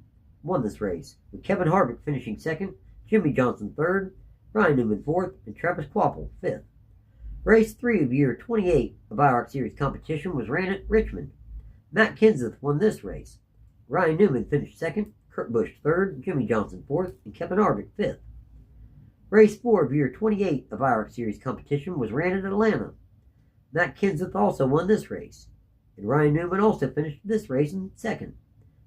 won this race, with Kevin Harvick finishing second, Jimmy Johnson third, Ryan Newman fourth, and Travis Kvapil fifth. Race 3 of year 28 of IROC Series competition was ran at Richmond. Matt Kenseth won this race. Ryan Newman finished second, Kurt Busch third, Jimmy Johnson fourth, and Kevin Harvick fifth. Race 4 of year 28 of IROC Series competition was ran in Atlanta. Matt Kenseth also won this race, and Ryan Newman also finished this race in second.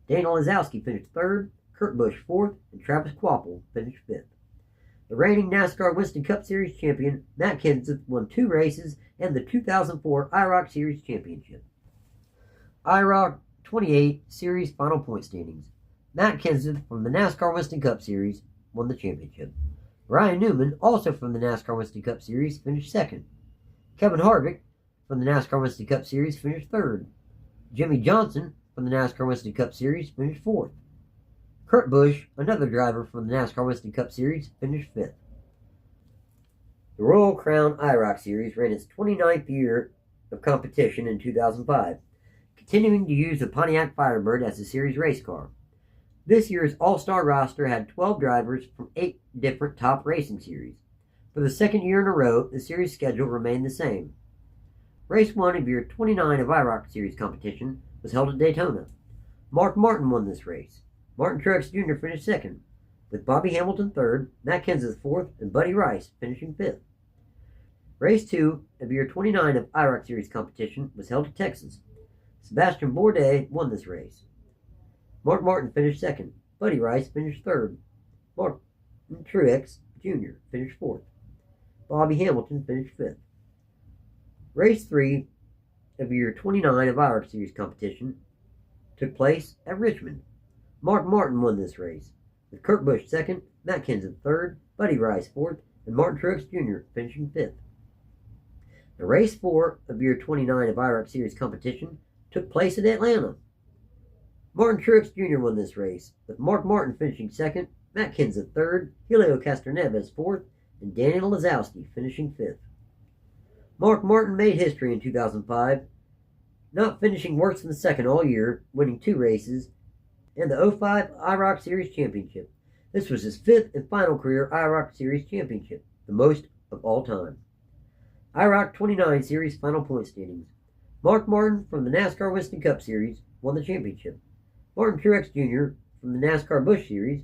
Daniel Lazowski finished third, Kurt Busch fourth, and Travis Kvapil finished fifth. The reigning NASCAR Winston Cup Series champion, Matt Kenseth, won 2 races and the 2004 IROC Series championship. IROC 28 Series final point standings. Matt Kenseth from the NASCAR Winston Cup Series won the championship. Ryan Newman, also from the NASCAR Winston Cup Series, finished second. Kevin Harvick from the NASCAR Winston Cup Series finished third. Jimmy Johnson from the NASCAR Winston Cup Series finished fourth. Kurt Busch, another driver from the NASCAR Winston Cup Series, finished fifth. The Royal Crown IROC Series ran its 29th year of competition in 2005, continuing to use the Pontiac Firebird as the series race car. This year's all-star roster had 12 drivers from 8 different top racing series. For the second year in a row, the series schedule remained the same. Race 1 of year 29 of IROC Series competition was held at Daytona. Mark Martin won this race. Martin Truex Jr. finished second, with Bobby Hamilton third, Matt Kenseth fourth, and Buddy Rice finishing fifth. Race 2 of year 29 of IROC Series competition was held at Texas. Sebastian Bourdais won this race. Mark Martin finished second. Buddy Rice finished third. Martin Truex Jr. finished fourth. Bobby Hamilton finished fifth. Race 3 of year 29 of IROC Series competition took place at Richmond. Mark Martin won this race, with Kurt Busch second, Matt Kenseth third, Buddy Rice fourth, and Martin Truex Jr. finishing fifth. The race 4 of year 29 of IROC Series competition took place at Atlanta. Martin Truex Jr. won this race, with Mark Martin finishing second, Matt Kenseth third, Helio Castroneves fourth, and Daniel Lazowski finishing fifth. Mark Martin made history in 2005, not finishing worse than second all year, winning 2 races, and the 05 IROC Series Championship. This was his 5th and final career IROC Series Championship, the most of all time. IROC 29 Series final point standings. Mark Martin from the NASCAR Winston Cup Series won the championship. Martin Truex Jr. from the NASCAR Busch Series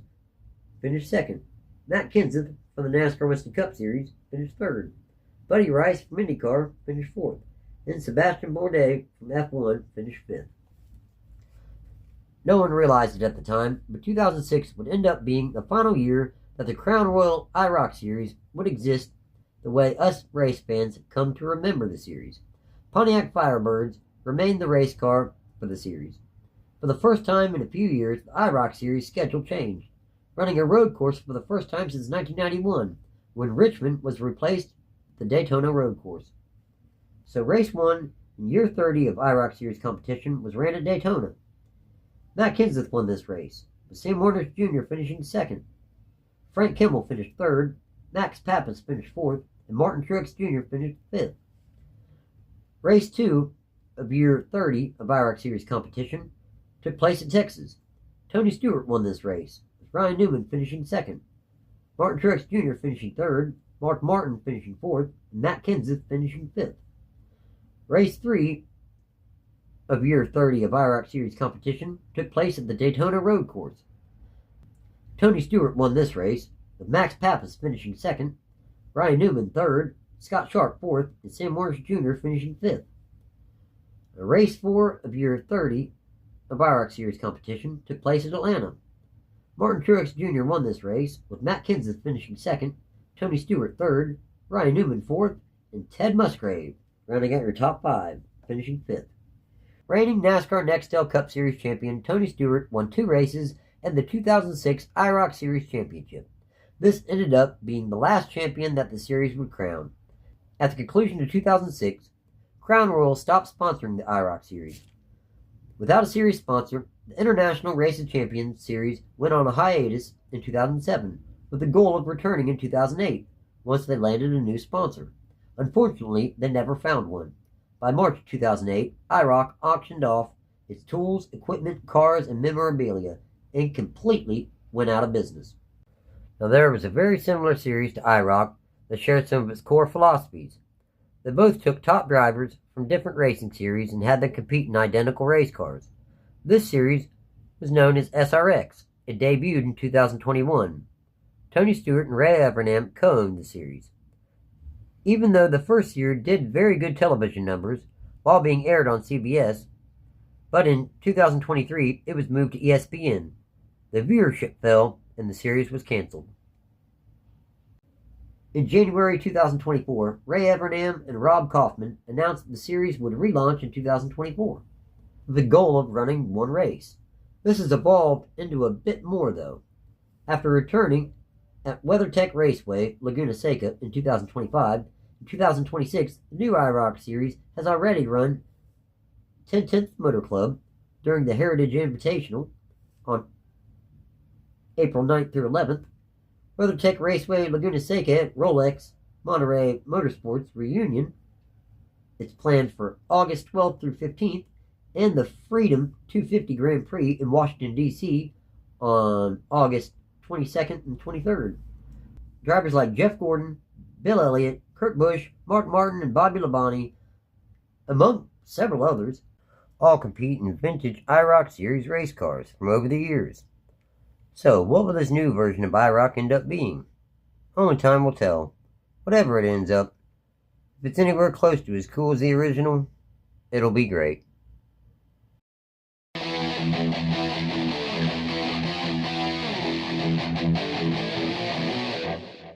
finished second. Matt Kenseth from the NASCAR Winston Cup Series finished third. Buddy Rice from IndyCar finished fourth. And Sebastian Bourdais from F1 finished fifth. No one realized it at the time, but 2006 would end up being the final year that the Crown Royal IROC Series would exist the way us race fans have come to remember the series. Pontiac Firebirds remained the race car for the series. For the first time in a few years, the IROC Series schedule changed, running a road course for the first time since 1991, when Richmond was replaced with the Daytona road course. So race 1 in year 30 of IROC Series competition was ran at Daytona. Matt Kenseth won this race, with Sam Horner Jr. finishing second. Frank Kimmel finished third, Max Pappas finished fourth, and Martin Truex Jr. finished fifth. Race 2 of year 30 of IROC Series competition took place in Texas. Tony Stewart won this race, with Ryan Newman finishing second. Martin Truex Jr. finishing third, Mark Martin finishing fourth, and Matt Kenseth finishing fifth. Race 3 of year 30 of IROC Series competition took place at the Daytona Road Course. Tony Stewart won this race, with Max Pappas finishing second, Ryan Newman third, Scott Sharp fourth, and Sam Unser Jr. finishing fifth. Race 4 of year 30 of IROC Series competition took place at Atlanta. Martin Truex Jr. won this race, with Matt Kenseth finishing second, Tony Stewart third, Ryan Newman fourth, and Ted Musgrave rounding out your top 5, finishing fifth. Reigning NASCAR Nextel Cup Series champion Tony Stewart won 2 races and the 2006 IROC Series championship. This ended up being the last champion that the series would crown. At the conclusion of 2006, Crown Royal stopped sponsoring the IROC Series. Without a series sponsor, the International Race of Champions Series went on a hiatus in 2007, with the goal of returning in 2008, once they landed a new sponsor. Unfortunately, they never found one. By March 2008, IROC auctioned off its tools, equipment, cars, and memorabilia, and completely went out of business. Now, there was a very similar series to IROC that shared some of its core philosophies. They both took top drivers from different racing series and had them compete in identical race cars. This series was known as SRX. It debuted in 2021. Tony Stewart and Ray Evernham co-owned the series. Even though the first year did very good television numbers while being aired on CBS, but in 2023 it was moved to ESPN. The viewership fell and the series was canceled. In January 2024, Ray Evernham and Rob Kaufman announced that the series would relaunch in 2024, with the goal of running one race. This has evolved into a bit more, though. After returning at WeatherTech Raceway, Laguna Seca, in 2025, in 2026, the new IROC Series has already run 10th Motor Club during the Heritage Invitational on April 9th through 11th, WeatherTech Raceway Laguna Seca at Rolex Monterey Motorsports Reunion. It's planned for August 12th through 15th, and the Freedom 250 Grand Prix in Washington, D.C. on August 22nd and 23rd. Drivers like Jeff Gordon, Bill Elliott, Kurt Busch, Mark Martin, and Bobby Labonte, among several others, all compete in vintage IROC Series race cars from over the years. So, what will this new version of IROC end up being? Only time will tell. Whatever it ends up, if it's anywhere close to as cool as the original, it'll be great.